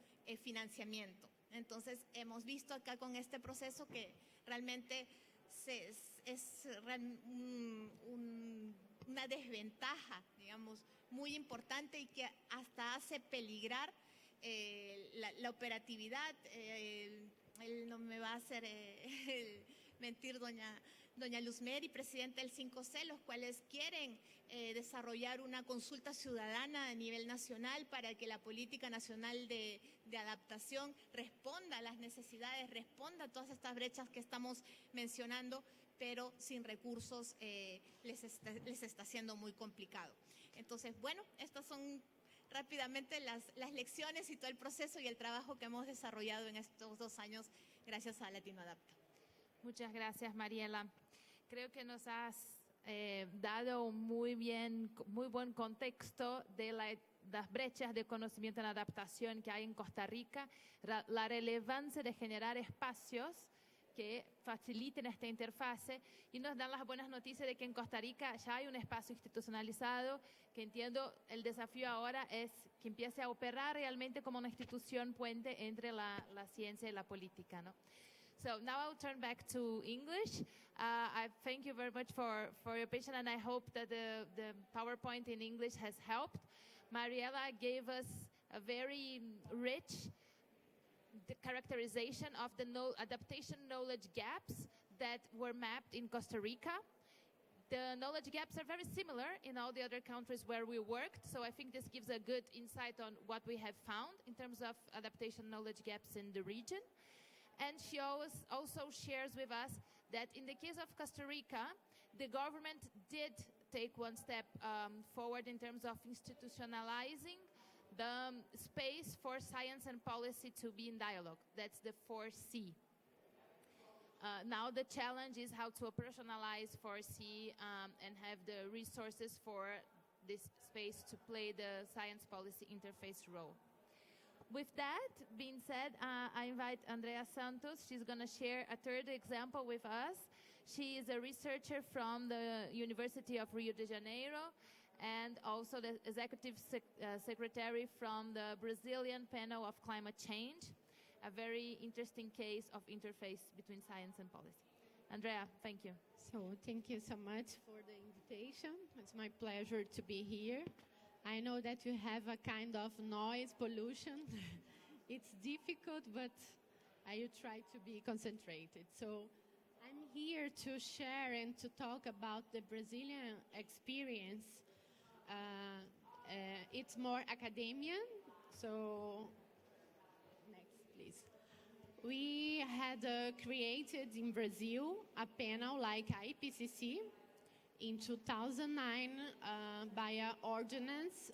financiamiento. Entonces, hemos visto acá con este proceso que realmente es una desventaja, digamos, muy importante y que hasta hace peligrar la operatividad. Él no me va a hacer mentir, doña doña Luz Meri, presidenta del 5C, los cuales quieren desarrollar una consulta ciudadana a nivel nacional para que la política nacional de adaptación responda a las necesidades, responda a todas estas brechas que estamos mencionando, pero sin recursos les está siendo muy complicado. Entonces, bueno, estas son rápidamente las lecciones y todo el proceso y el trabajo que hemos desarrollado en estos 2 años gracias a LatinoAdapta. Muchas gracias, Mariela. Creo que nos has dado un muy buen contexto de las brechas de conocimiento en adaptación que hay en Costa Rica, la relevancia de generar espacios que faciliten esta interfase y nos dan las buenas noticias de que en Costa Rica ya hay un espacio institucionalizado que entiendo el desafío ahora es que empiece a operar realmente como una institución puente entre la ciencia y la política, ¿no? So now I'll turn back to English. I thank you very much for your patience, and I hope that the PowerPoint in English has helped. Mariela gave us a very rich characterization of the adaptation knowledge gaps that were mapped in Costa Rica. The knowledge gaps are very similar in all the other countries where we worked, so I think this gives a good insight on what we have found in terms of adaptation knowledge gaps in the region. And she also shares with us that in the case of Costa Rica, the government did take one step forward in terms of institutionalizing the space for science and policy to be in dialogue. That's the 4C. Now the challenge is how to operationalize 4C and have the resources for this space to play the science policy interface role. With that being said, I invite Andrea Santos. She's going to share a third example with us. She is a researcher from the University of Rio de Janeiro and also the executive secretary from the Brazilian Panel of Climate Change, a very interesting case of interface between science and policy. Andrea, thank you. So thank you so much for the invitation. It's my pleasure to be here. I know that you have a kind of noise pollution. It's difficult, but I will try to be concentrated. So I'm here to share and to talk about the Brazilian experience. It's more academia. So next, please. We had created in Brazil a panel like IPCC in 2009 by an ordinance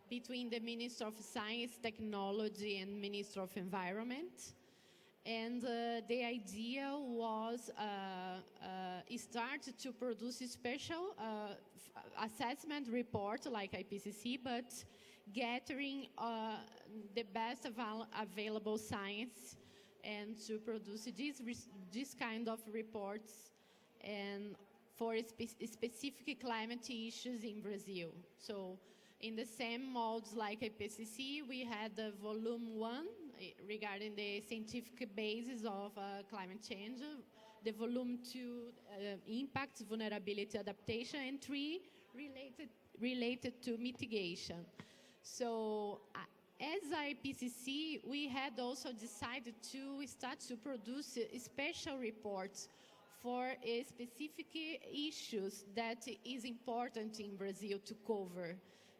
between the Minister of Science, Technology and Minister of Environment. And the idea was start to produce a special assessment report like IPCC, but gathering the best available science and to produce this kind of reports and for specific climate issues in Brazil. So in the same molds like IPCC, we had the volume 1 regarding the scientific basis of climate change, the volume 2 impacts, vulnerability, adaptation, and 3 related to mitigation. So as IPCC, we had also decided to start to produce special reports for specific issues that is important in Brazil to cover,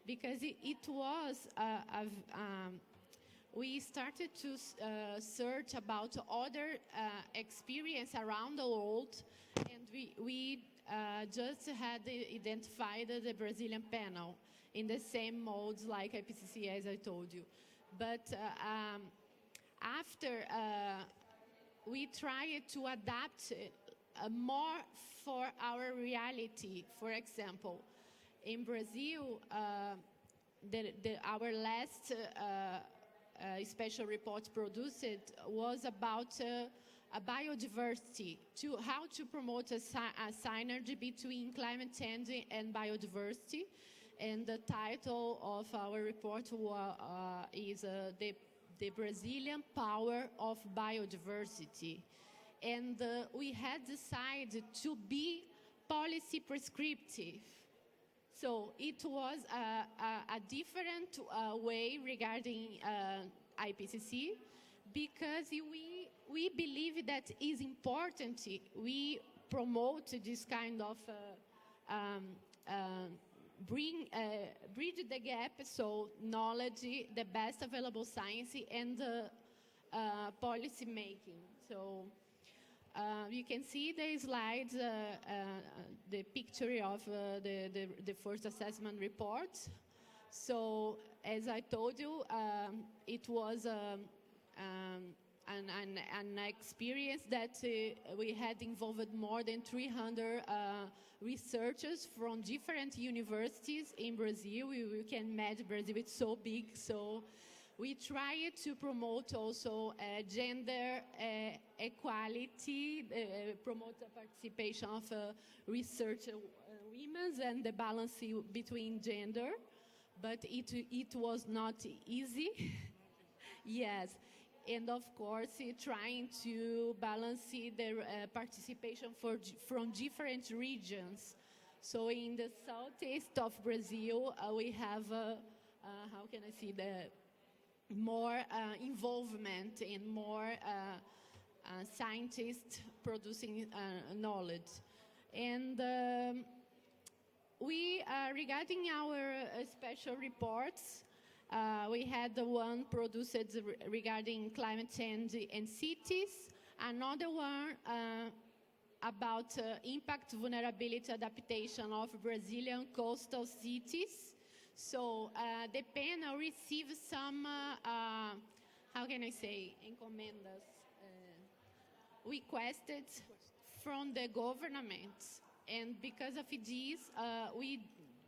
because it was we started to search about other experience around the world, and we just had identified the Brazilian panel in the same modes like IPCC, as I told you. But after we tried to adapt more for our reality. For example, in Brazil, our last special report produced was about a biodiversity, how to promote a synergy between climate change and biodiversity. And the title of our report is the Brazilian Power of Biodiversity. And we had decided to be policy prescriptive. So it was a different way regarding IPCC, because we believe that it's important we promote this kind of bridge the gap, so knowledge, the best available science, and policy making. So you can see the slides, the picture of the first assessment report. So as I told you, it was an experience that we had involved more than 300 researchers from different universities in Brazil. You can imagine Brazil, it's so big. So we tried to promote also gender equality, promote the participation of research women and the balance between gender. But it was not easy. Yes. And of course, trying to balance the participation from different regions. So in the southeast of Brazil, we have, how can I say, the more involvement and more scientists producing knowledge. And regarding our special reports, we had the one produced regarding climate change and cities, another one about impact, vulnerability, adaptation of Brazilian coastal cities. So the panel received some, how can I say, encomendas, requested from the government. And because of this,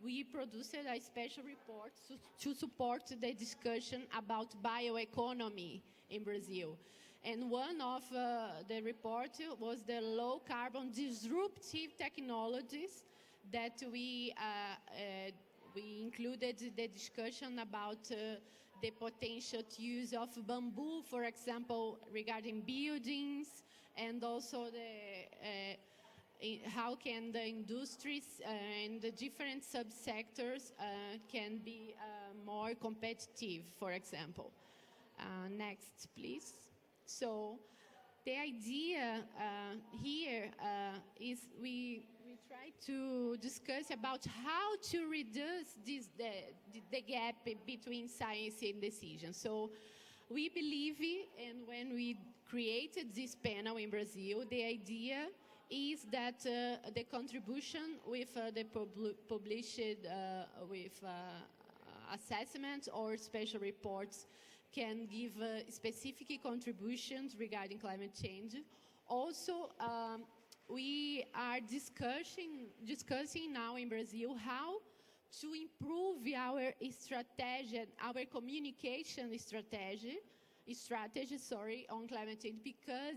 we produced a special report to support the discussion about bioeconomy in Brazil. And one of the report was the low carbon disruptive technologies that we included the discussion about the potential use of bamboo, for example, regarding buildings, and also how can the industries and the different subsectors can be more competitive, for example. Next, please. So the idea here is we try to discuss about how to reduce the gap between science and decision. So we believe, and when we created this panel in Brazil, the idea is that the contribution with the published with assessments or special reports can give specific contributions regarding climate change. Also, we are discussing now in Brazil how to improve our strategy, our communication strategy, on climate change, because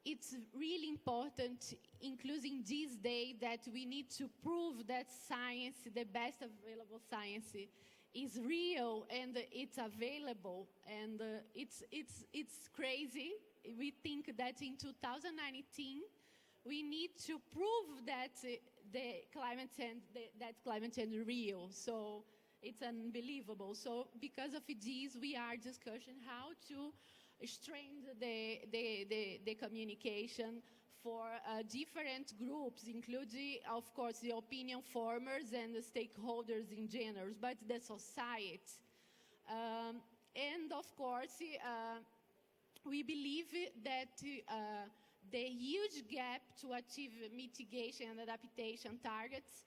it's really important, including this day, that we need to prove that science, the best available science, is real and it's available. And it's crazy. We think that in 2019 we need to prove that the climate change is real. So it's unbelievable. So because of this, we are discussing how to strengthen the communication for different groups, including, of course, the opinion formers and the stakeholders in general, but the society. And of course, we believe that the huge gap to achieve mitigation and adaptation targets,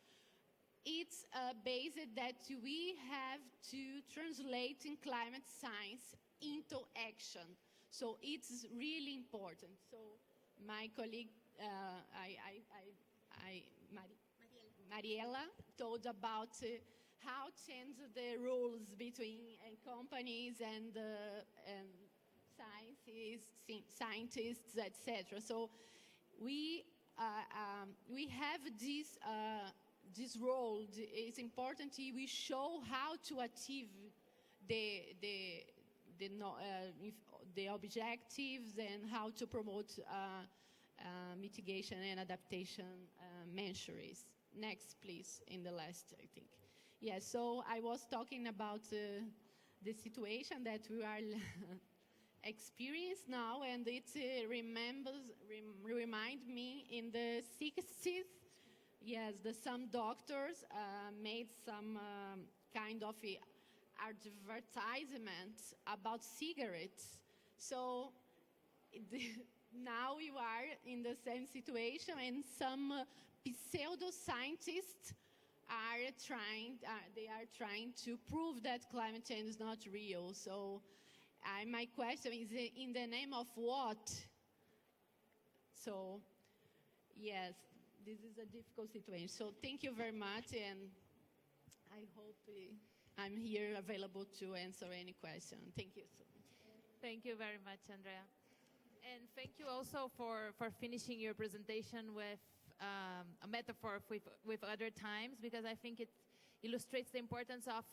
it's based that we have to translate in climate science into action. So it's really important. So my colleague, Mariela, told about how change the rules between companies and scientists, etc. So we have this role. It's important we show how to achieve the objectives and how to promote mitigation and adaptation measures. Next, please, in the last, I think. Yeah, so I was talking about the situation that we are experience now, and it remind me in the 60s. Yes, some doctors made some kind of advertisement about cigarettes. So now you are in the same situation, and some pseudoscientists are trying to prove that climate change is not real. So my question is, in the name of what? So yes, this is a difficult situation. So thank you very much, and I hope I'm here available to answer any question. Thank you so much. Thank you very much, Andrea. And thank you also for finishing your presentation with a metaphor with other times, because I think it illustrates the importance of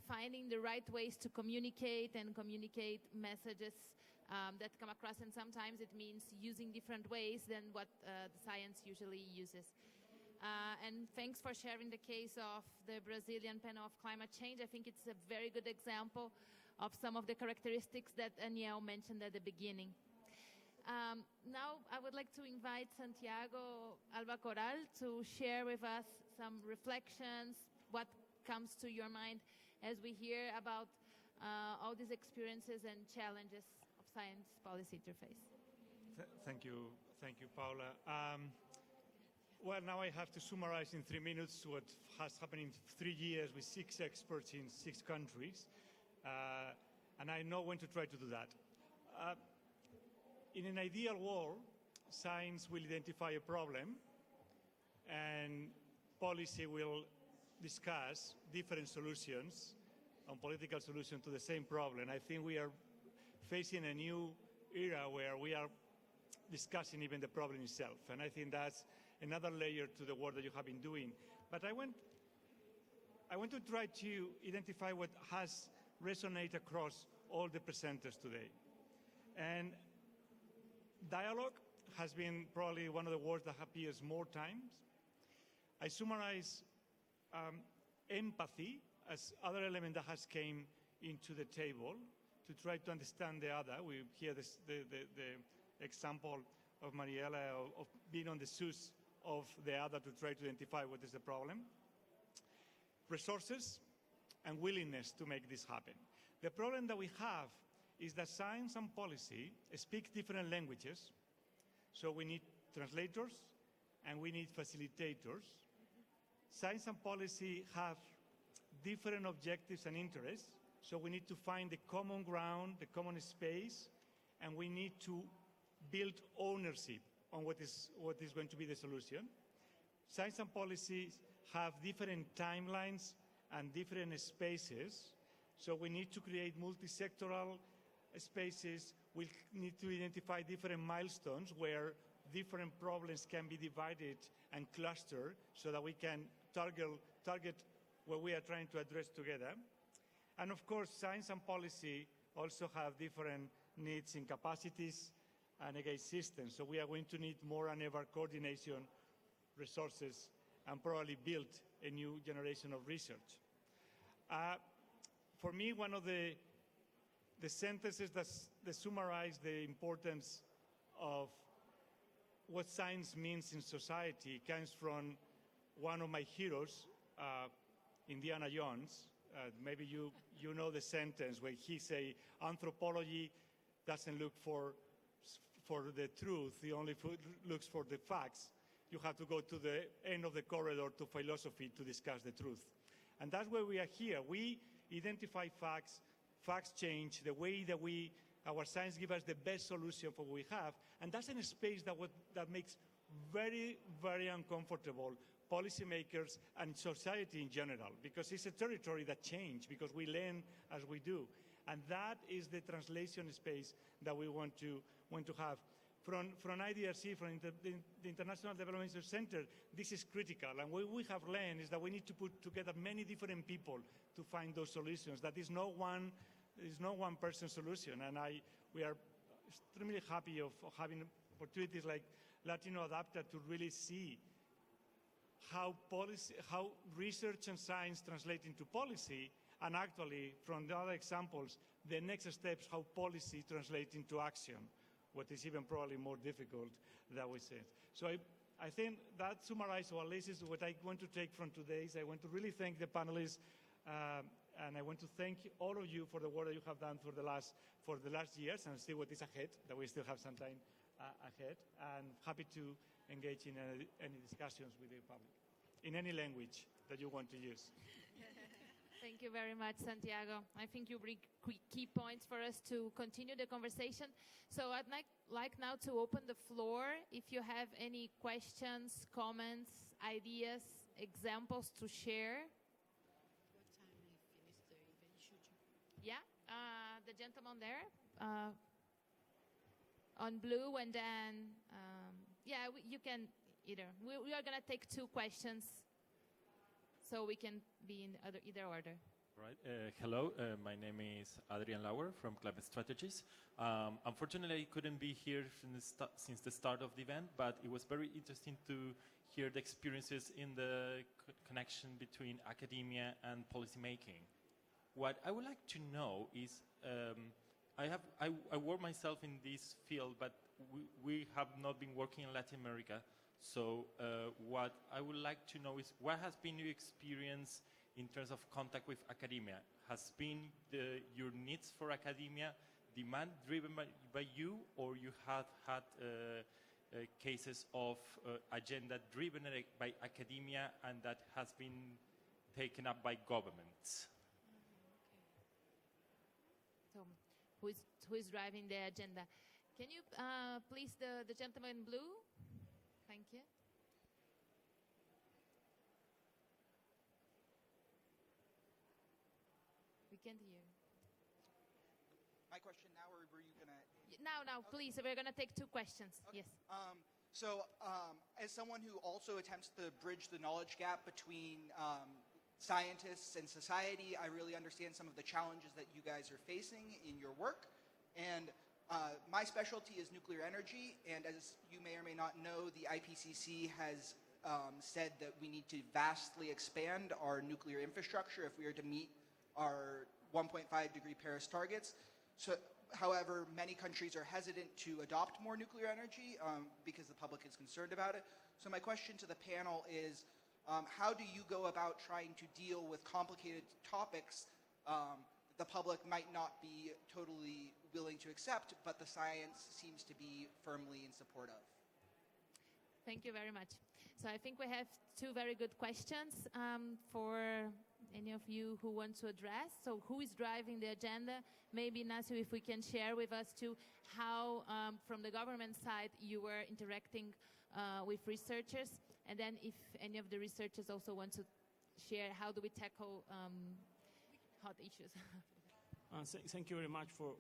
finding the right ways to communicate messages that come across, and sometimes it means using different ways than what the science usually uses. And thanks for sharing the case of the Brazilian panel of climate change. I think it's a very good example of some of the characteristics that Aniel mentioned at the beginning. Now I would like to invite Santiago Albacoral to share with us some reflections, what comes to your mind as we hear about all these experiences and challenges of science policy interface. Thank you, Paula. Well, now I have to summarize in 3 minutes what has happened in 3 years with 6 experts in 6 countries, and I know when to try to do that. In an ideal world, science will identify a problem, and policy will discuss different solutions and political solutions to the same problem. I think we are facing a new era where we are discussing even the problem itself, and I think that's another layer to the work that you have been doing. But I want to try to identify what has resonated across all the presenters today. And dialogue has been probably one of the words that appears more times. I summarize empathy as other element that has came into the table to try to understand the other. We hear the example of Mariela of being on the shoes of the other to try to identify what is the problem. Resources and willingness to make this happen. The problem that we have is that science and policy speak different languages, so we need translators and we need facilitators. Science and policy have different objectives and interests, so we need to find the common ground, the common space, and we need to build ownership on what is going to be the solution. Science and policies have different timelines and different spaces, so we need to create multi-sectoral spaces. We need to identify different milestones where different problems can be divided and clustered so that we can target what we are trying to address together. And of course, science and policy also have different needs in capacities and again systems. So we are going to need more than ever coordination, resources, and probably build a new generation of research. For me, one of the sentences that summarize the importance of what science means in society comes from one of my heroes, Indiana Jones. Maybe you know the sentence where he say, anthropology doesn't look for the truth, it only looks for the facts. You have to go to the end of the corridor to philosophy to discuss the truth. And that's where we are here. We identify facts, facts change, the way that our science gives us the best solution for what we have, and that's in a space that makes very, very uncomfortable policymakers and society in general, because it's a territory that changes, because we learn as we do. And that is the translation space that we want to have. From IDRC, from the International Development Center, this is critical. And what we have learned is that we need to put together many different people to find those solutions. That is no one person solution. And we are extremely happy of having opportunities like LatinoAdapta to really see how research and science translate into policy, and actually, from the other examples, the next steps, how policy translates into action, what is even probably more difficult than we said. So I think that summarizes, or at least is what I want to take from today's. I want to really thank the panelists, and I want to thank all of you for the work that you have done for the last years, and see what is ahead, that we still have some time ahead, and happy to engage in any discussions with the public, in any language that you want to use. Thank you very much, Santiago. I think you bring key points for us to continue the conversation. So I'd like now to open the floor. If you have any questions, comments, ideas, examples to share. What time I finish the event? Should you? Yeah, the gentleman there on blue, and then, you can either. We are going to take 2 questions, so we can be in either order. Right. Hello, my name is Adrian Lauer from Climate Strategies. Unfortunately, I couldn't be here since the start of the event, but it was very interesting to hear the experiences in the connection between academia and policymaking. What I would like to know is, I work myself in this field, but we have not been working in Latin America. So what I would like to know is, what has been your experience in terms of contact with academia? Has been your needs for academia demand driven by you, or you have had cases of agenda driven by academia and that has been taken up by governments? So, who is driving the agenda? Can you please the gentleman in blue? Thank you. We can't hear. My question now, or were you going to? Now, okay. Please. We're going to take 2 questions. Okay. Yes. As someone who also attempts to bridge the knowledge gap between scientists and society, I really understand some of the challenges that you guys are facing in your work. And my specialty is nuclear energy, and as you may or may not know, the IPCC has said that we need to vastly expand our nuclear infrastructure if we are to meet our 1.5 degree Paris targets. So, however, many countries are hesitant to adopt more nuclear energy because the public is concerned about it. So my question to the panel is, how do you go about trying to deal with complicated topics the public might not be totally willing to accept, but the science seems to be firmly in support of? Thank you very much. So I think we have 2 very good questions for any of you who want to address. So who is driving the agenda? Maybe, Ignacio, if we can share with us too how, from the government side, you were interacting with researchers. And then if any of the researchers also want to share, how do we tackle hot issues? Thank you very much for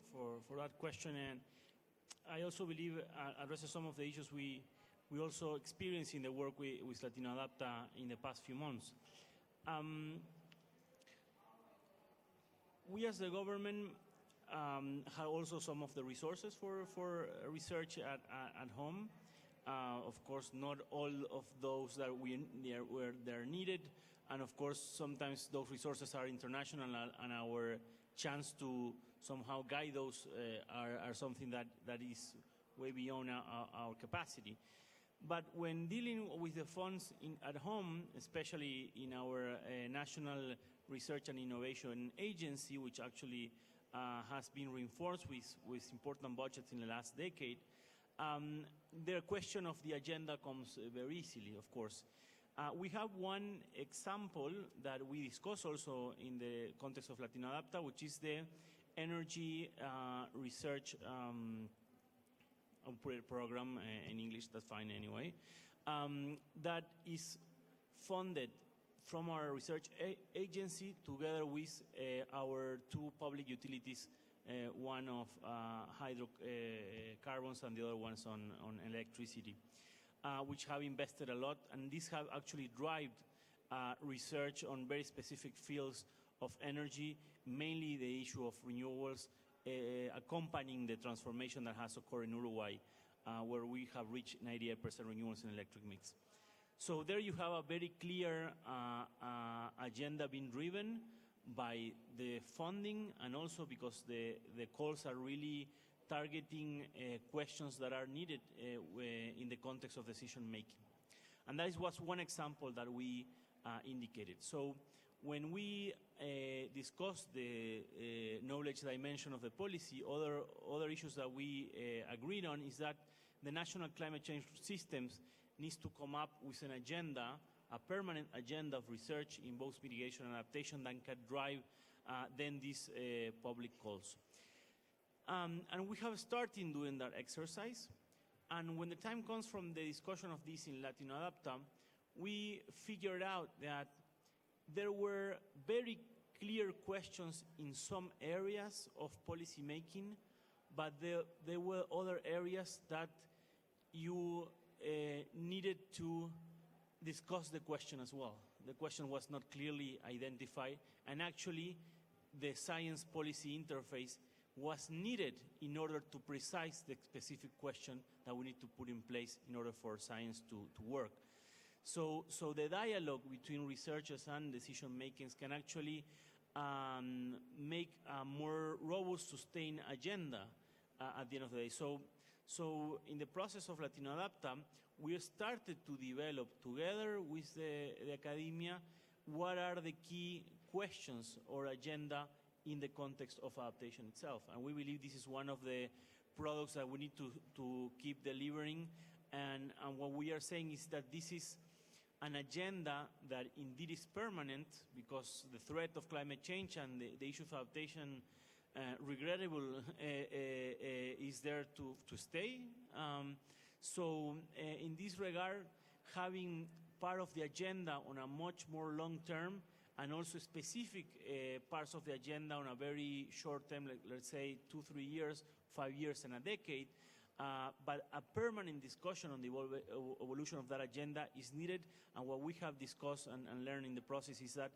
that question. And I also believe addresses some of the issues we also experienced in the work with LatinoAdapta in the past few months. We as the government have also some of the resources for research at home. Of course, not all of those that where they're needed. And of course, sometimes those resources are international, and our chance to somehow guide those are something that is way beyond our capacity. But when dealing with the funds at home, especially in our National Research and Innovation Agency, which actually has been reinforced with important budgets in the last decade, the question of the agenda comes very easily, of course. We have one example that we discuss also in the context of LatinoAdapta, which is the energy research program in English, that's fine anyway, that is funded from our research agency together with our 2 public utilities, one of hydrocarbons and the other ones on electricity, which have invested a lot, and these have actually driven research on very specific fields of energy, mainly the issue of renewables, accompanying the transformation that has occurred in Uruguay, where we have reached 98% renewables in electric mix. So there you have a very clear agenda being driven by the funding and also because the calls are really targeting questions that are needed in the context of decision making. And that was one example that we indicated. So when we discussed the knowledge dimension of the policy, other issues that we agreed on is that the national climate change systems needs to come up with an agenda, a permanent agenda of research in both mitigation and adaptation that can drive then these public calls. And we have started doing that exercise. And when the time comes from the discussion of this in LatinoAdapta, we figured out that there were very clear questions in some areas of policy making, but there were other areas that you needed to discuss the question as well. The question was not clearly identified, and actually the science policy interface was needed in order to precise the specific question that we need to put in place in order for science to work. So the dialogue between researchers and decision makers can actually make a more robust, sustained agenda at the end of the day. So in the process of LatinoAdapta, we started to develop together with the academia what are the key questions or agenda in the context of adaptation itself. And we believe this is one of the products that we need to keep delivering. And what we are saying is that this is an agenda that indeed is permanent because the threat of climate change and the issue of adaptation, regrettable, is there to stay. So in this regard, having part of the agenda on a much more long term and also specific parts of the agenda on a very short term, like, let's say 2-3 years, 5 years and a decade, but a permanent discussion on the evolution of that agenda is needed. And what we have discussed and learned in the process is that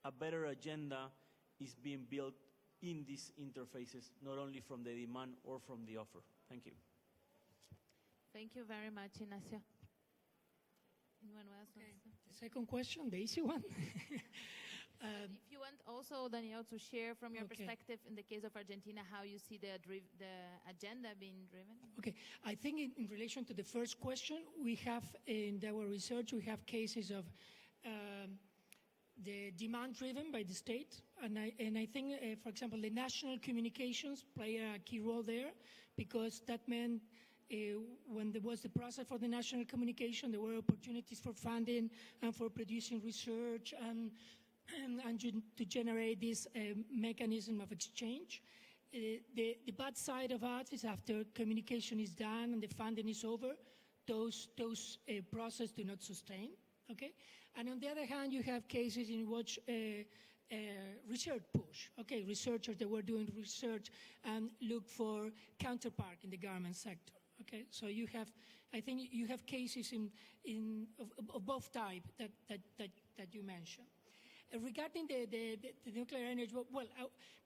a better agenda is being built in these interfaces, not only from the demand or from the offer. Thank you. Thank you very much, Ignacio. Anyone else? Okay. The second question, the easy one. If you want also, Daniel, to share from your Okay. perspective in the case of Argentina, how you see the agenda being driven. Okay, I think in relation to the first question, we have in our research, we have cases of the demand driven by the state. And I think, for example, the national communications play a key role there because that meant when there was the process for the national communication, there were opportunities for funding and for producing research and to generate this mechanism of exchange. The bad side of that is after communication is done and the funding is over, those processes do not sustain. Okay, and on the other hand, you have cases in which research push. Okay, researchers that were doing research and look for counterpart in the government sector. Okay, so you have, I think you have cases of both types that you mentioned. Regarding the nuclear energy, well,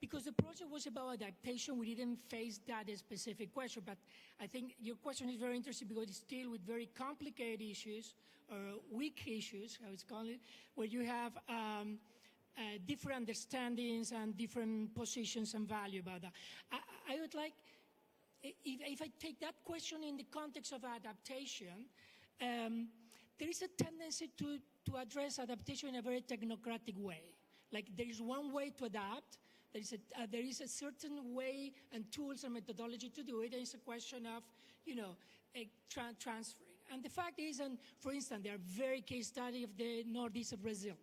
because the project was about adaptation, we didn't face that specific question, but I think your question is very interesting because it's still with very complicated issues, or weak issues, how it's called, where you have different understandings and different positions and value about that. I would like, if I take that question in the context of adaptation, there is a tendency to address adaptation in a very technocratic way. Like there is one way to adapt, there is a certain way and tools and methodology to do it, and it's a question of, transferring. And the fact is, and for instance, there are very case studies of the northeast of Brazil,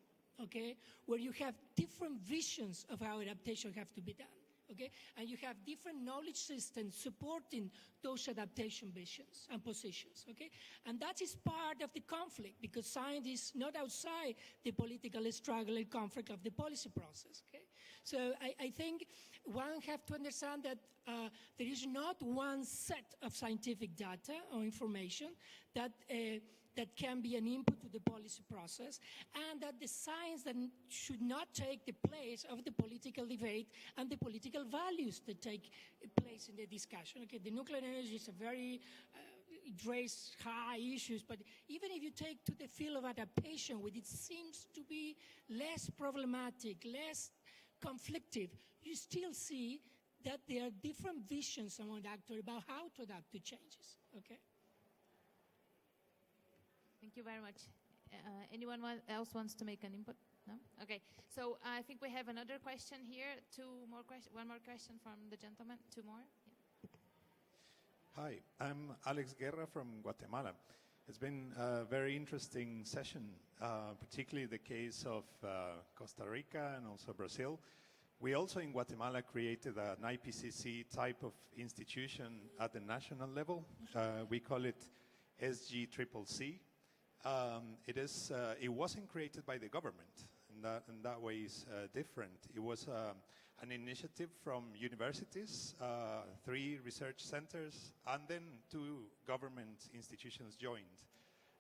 okay, where you have different visions of how adaptation have to be done. Okay, and you have different knowledge systems supporting those adaptation visions and positions. Okay, and that is part of the conflict because science is not outside the political struggle and conflict of the policy process. Okay, so I think one have to understand that there is not one set of scientific data or information that can be an input to the policy process, and that the science then should not take the place of the political debate and the political values that take place in the discussion. Okay, the nuclear energy is a very it raised high issues, but even if you take to the field of adaptation, which it seems to be less problematic, less conflictive, you still see that there are different visions among actors about how to adapt to changes, okay? Thank you very much. Anyone else wants to make an input? No? Okay. So I think we have another question here. One more question from the gentleman. Two more. Yeah. Hi, I'm Alex Guerra from Guatemala. It's been a very interesting session, particularly the case of Costa Rica and also Brazil. We also in Guatemala created an IPCC type of institution at the national level. We call it SGCCC. It wasn't created by the government, and that way is different. It was an initiative from universities, 3 research centers, and then 2 government institutions joined.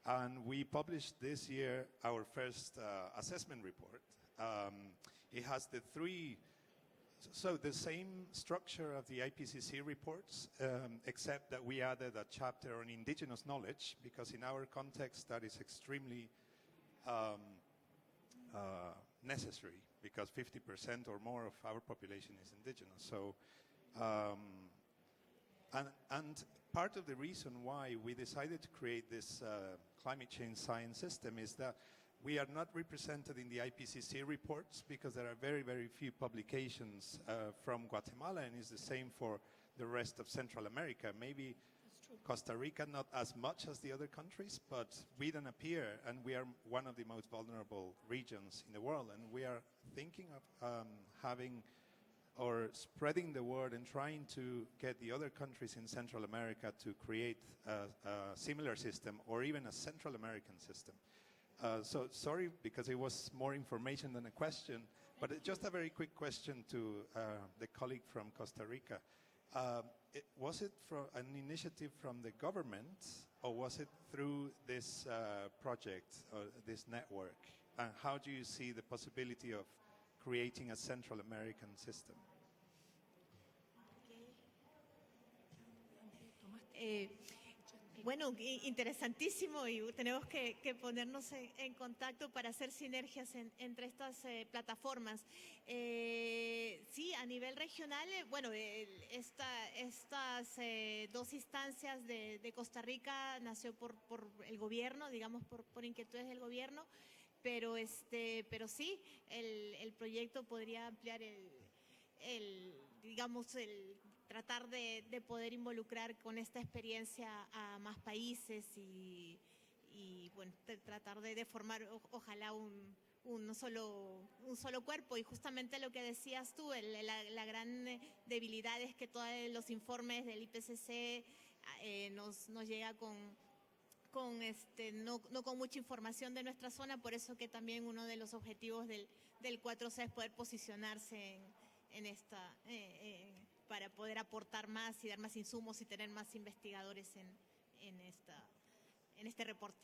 And we published this year our first assessment report. It has the same structure of the IPCC reports, except that we added a chapter on indigenous knowledge, because in our context that is extremely necessary, because 50% or more of our population is indigenous. So, and part of the reason why we decided to create this climate change science system is that we are not represented in the IPCC reports because there are very, very few publications from Guatemala, and it's the same for the rest of Central America. Maybe Costa Rica not as much as the other countries, but we don't appear, and we are one of the most vulnerable regions in the world, and we are thinking of having or spreading the word and trying to get the other countries in Central America to create a similar system or even a Central American system. So sorry, because it was more information than a question, but just a very quick question to the colleague from Costa Rica. Was it an initiative from the government, or was it through this project, or this network? And how do you see the possibility of creating a Central American system? Bueno, interesantísimo, y tenemos que ponernos en contacto para hacer sinergias entre estas plataformas. Sí, a nivel regional, bueno, estas 2 instancias de Costa Rica nació por el gobierno, digamos por inquietudes del gobierno, pero sí, el proyecto podría ampliar digamos, tratar de poder involucrar con esta experiencia a más países y bueno, tratar de formar ojalá un solo cuerpo. Y justamente lo que decías tú, la gran debilidad es que todos los informes del IPCC nos llega no con mucha información de nuestra zona, por eso que también uno de los objetivos del 4C es poder posicionarse en esta para poder aportar más y dar más insumos y tener más investigadores en este reporte.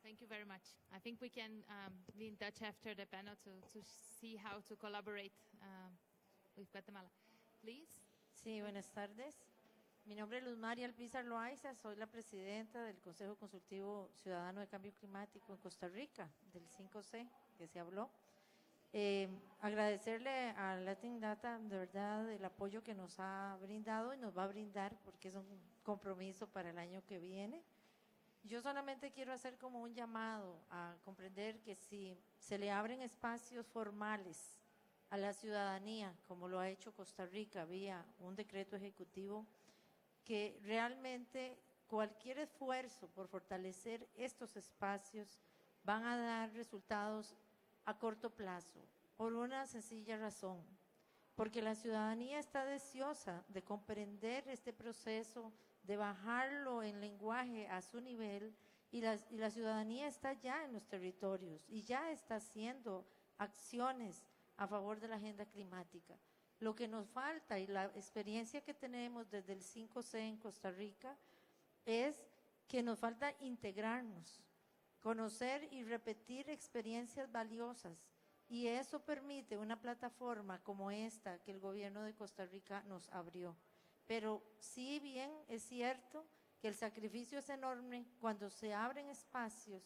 Thank you very much. I think we can be in touch after the panel to see how to collaborate with Guatemala. Please. Sí, buenas tardes. Mi nombre es Luz María Alpizar Loaiza, soy la presidenta del Consejo Consultivo Ciudadano de Cambio Climático en Costa Rica, del 5C, que se habló. Agradecerle a LatinoAdapta de verdad el apoyo que nos ha brindado y nos va a brindar, porque es un compromiso para el año que viene. Yo solamente quiero hacer como un llamado a comprender que si se le abren espacios formales a la ciudadanía, como lo ha hecho Costa Rica vía un decreto ejecutivo, que realmente cualquier esfuerzo por fortalecer estos espacios van a dar resultados a corto plazo, por una sencilla razón, porque la ciudadanía está deseosa de comprender este proceso, de bajarlo en lenguaje a su nivel, y la ciudadanía está ya en los territorios y ya está haciendo acciones a favor de la agenda climática. Lo que nos falta, y la experiencia que tenemos desde el 5C en Costa Rica, es que nos falta integrarnos, conocer y repetir experiencias valiosas, y eso permite una plataforma como esta que el gobierno de Costa Rica nos abrió. pero sí bien es cierto que el sacrificio es enorme cuando se abren espacios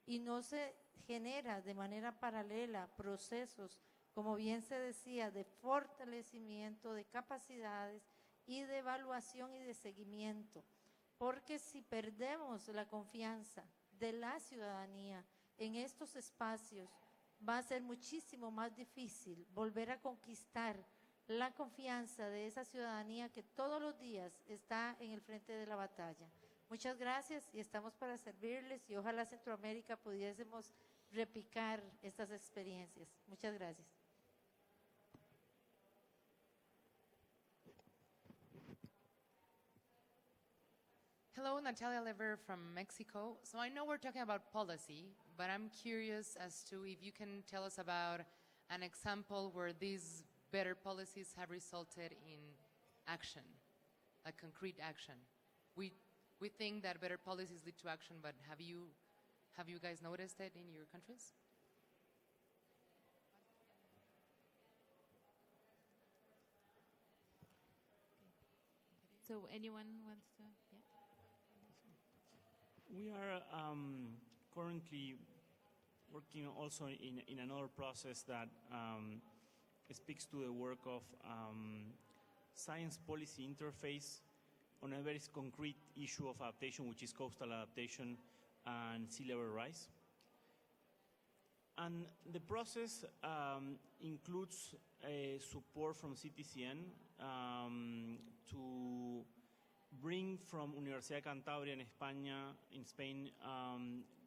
y no se genera de manera paralela procesos, como bien se decía, de fortalecimiento de capacidades y de evaluación y de seguimiento. Porque si perdemos la confianza de la ciudadanía en estos espacios, va a ser muchísimo más difícil volver a conquistar la confianza de esa ciudadanía que todos los días está en el frente de la batalla. Muchas gracias y estamos para servirles y ojalá Centroamérica pudiésemos replicar estas experiencias. Muchas gracias. Hello, Natalia Lever from Mexico. So I know we're talking about policy, but I'm curious as to if you can tell us about an example where these better policies have resulted in action, like concrete action. We think that better policies lead to action, but have you guys noticed it in your countries? So anyone wants to? Yeah. We are currently working also in another process that speaks to the work of science policy interface on a very concrete issue of adaptation, which is coastal adaptation and sea level rise. And the process includes support from CTCN to bring from Universidad Cantabria in Spain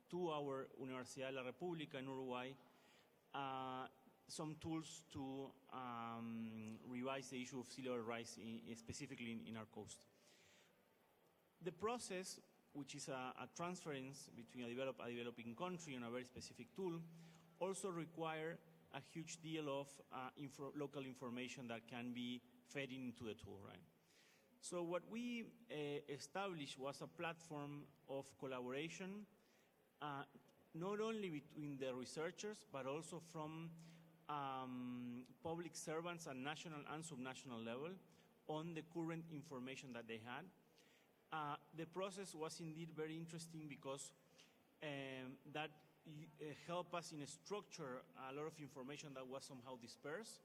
to our Universidad de la República in Uruguay some tools to revise the issue of sea level rise, specifically in our coast. The process, which is a transference between a developing country and a very specific tool, also require a huge deal of local information that can be fed into the tool, right? So what we established was a platform of collaboration, not only between the researchers, but also from public servants at national and subnational level on the current information that they had. The process was indeed very interesting because that helped us in a structure a lot of information that was somehow dispersed.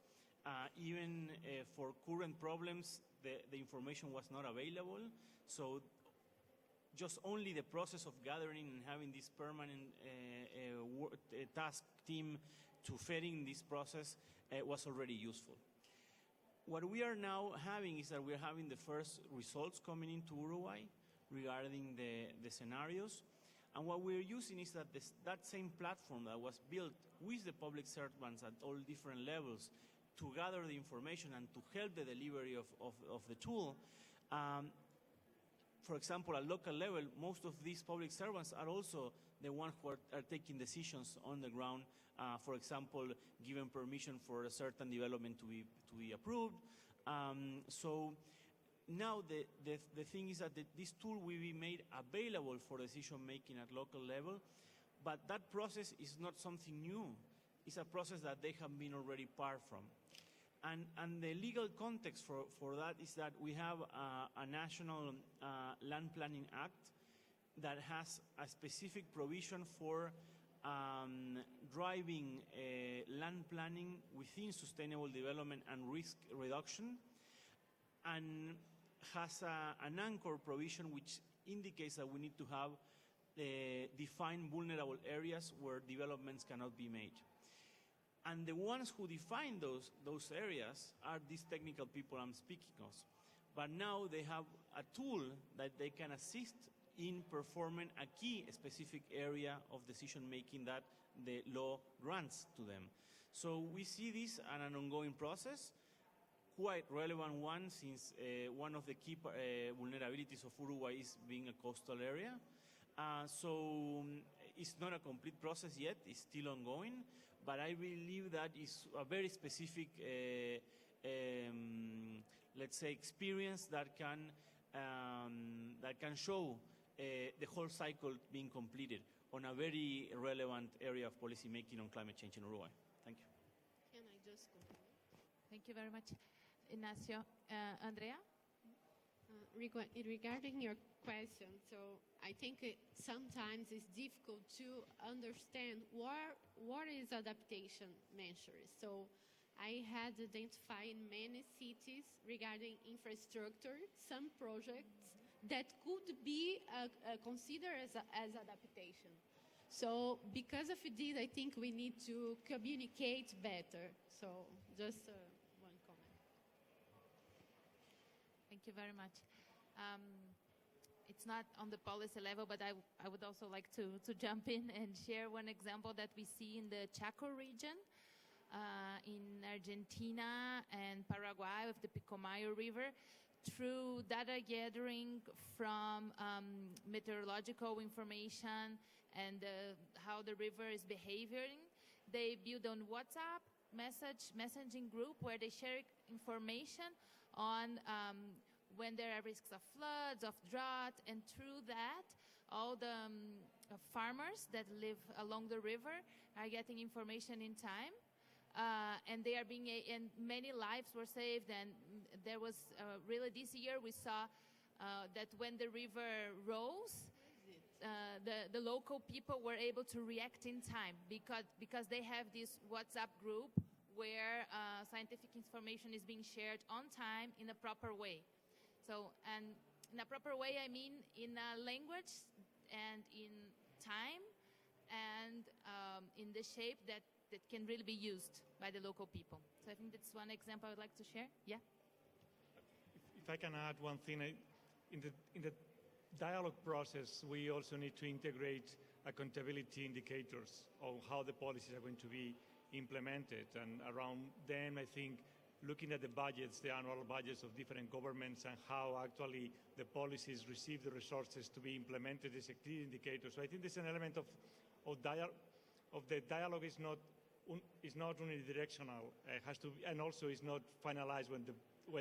Even for current problems, the information was not available. So just only the process of gathering and having this permanent task team to feeding this process was already useful. What we are now having is that we're having the first results coming into Uruguay regarding the scenarios. And what we're using is that that same platform that was built with the public servants at all different levels to gather the information and to help the delivery of the tool. For example, at local level, most of these public servants are also the ones who are taking decisions on the ground. For example, given permission for a certain development to be approved. So now the thing is that this tool will be made available for decision making at local level, but that process is not something new. It's a process that they have been already part from. And the legal context for that is that we have a national land planning act that has a specific provision for driving land planning within sustainable development and risk reduction, and has an anchor provision which indicates that we need to have defined vulnerable areas where developments cannot be made. And the ones who define those areas are these technical people I'm speaking of. But now they have a tool that they can assist in performing a key specific area of decision making that the law grants to them. So we see this as an ongoing process, quite relevant one, since one of the key vulnerabilities of Uruguay is being a coastal area. So it's not a complete process yet, it's still ongoing, but I believe that is a very specific, let's say, experience that can show the whole cycle being completed on a very relevant area of policy making on climate change in Uruguay. Thank you. Can I just continue? Thank you very much, Ignacio. Andrea? Regarding your question, so I think sometimes it's difficult to understand what is adaptation measures. So I had identified in many cities regarding infrastructure some projects that could be considered as adaptation. So because of this, I think we need to communicate better. So just one comment. Thank you very much. It's not on the policy level, but I would also like to jump in and share one example that we see in the Chaco region, in Argentina and Paraguay with the Pilcomayo River. Through data gathering from meteorological information and how the river is behaving, they build on WhatsApp messaging group where they share information on when there are risks of floods, of drought, and through that, all the farmers that live along the river are getting information in time, and they are and many lives were saved. And there was really this year we saw that when the river rose, the local people were able to react in time because they have this WhatsApp group where scientific information is being shared on time in a proper way. So, and in a proper way, I mean in a language and in time and in the shape that can really be used by the local people. So I think that's one example I would like to share. Yeah. If I can add one thing, in the dialogue process, we also need to integrate accountability indicators of how the policies are going to be implemented. And around them, I think, looking at the budgets, the annual budgets of different governments and how actually the policies receive the resources to be implemented is a clear indicator. So I think there's an element of the dialogue is not unidirectional. It has to, and also is not finalized when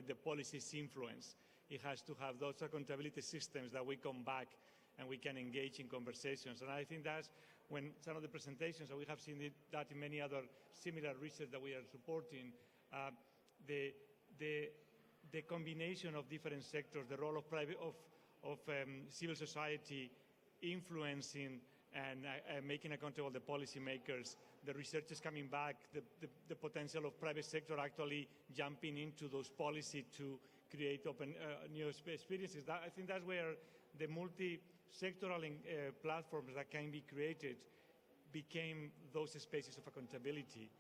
the policy is influenced. It has to have those accountability systems that we come back and we can engage in conversations. And I think that's when some of the presentations, and we have seen that in many other similar research that we are supporting, the combination of different sectors, the role of civil society influencing and making accountable the policymakers, the researchers coming back, the potential of private sector actually jumping into those policies to create open new experiences. I think that's where the multi-sectoral platforms that can be created became those spaces of accountability.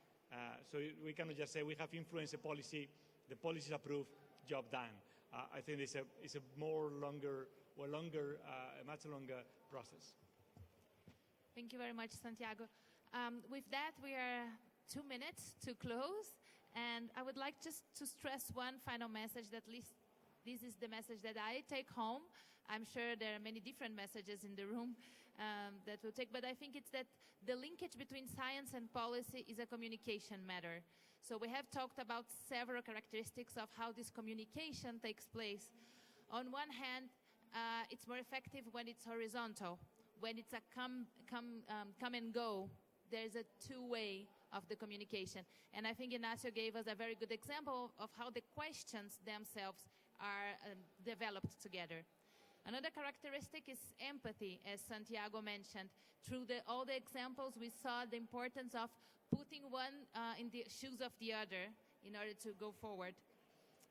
So we cannot just say we have influenced a policy, the policy is approved, job done. I think it's a much longer process. Thank you very much, Santiago. With that, we are 2 minutes to close. And I would like just to stress one final message, that at least this is the message that I take home. I'm sure there are many different messages in the room that we'll take, but I think it's that the linkage between science and policy is a communication matter. So we have talked about several characteristics of how this communication takes place. On one hand, it's more effective when it's horizontal, when it's a come and go. There's a two-way of the communication. And I think Ignacio gave us a very good example of how the questions themselves are developed together. Another characteristic is empathy, as Santiago mentioned. Through all the examples, we saw the importance of putting one in the shoes of the other in order to go forward.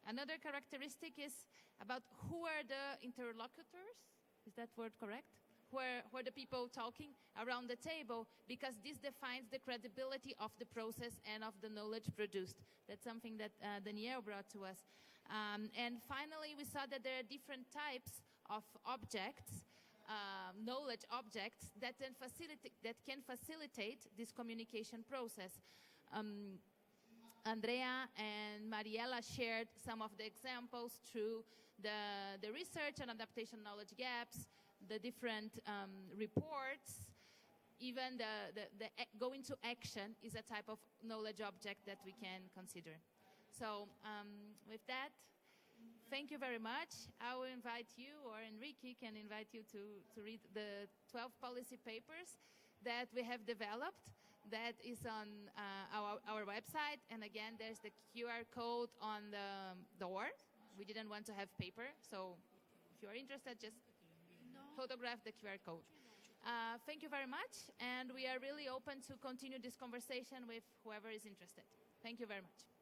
Another characteristic is about who are the interlocutors. Is that word correct? Who are the people talking around the table, because this defines the credibility of the process and of the knowledge produced. That's something that Danielle brought to us. And finally, we saw that there are different types of objects, knowledge objects, that can facilitate this communication process. Andrea and Mariela shared some of the examples through the research and adaptation knowledge gaps, the different reports, even the going to action is a type of knowledge object that we can consider. So with that, thank you very much. I will invite you, or Enrique can invite you to read the 12 policy papers that we have developed. That is on our website. And again, there's the QR code on the door. We didn't want to have paper, so if you are interested, just photograph the QR code. Thank you very much, and we are really open to continue this conversation with whoever is interested. Thank you very much.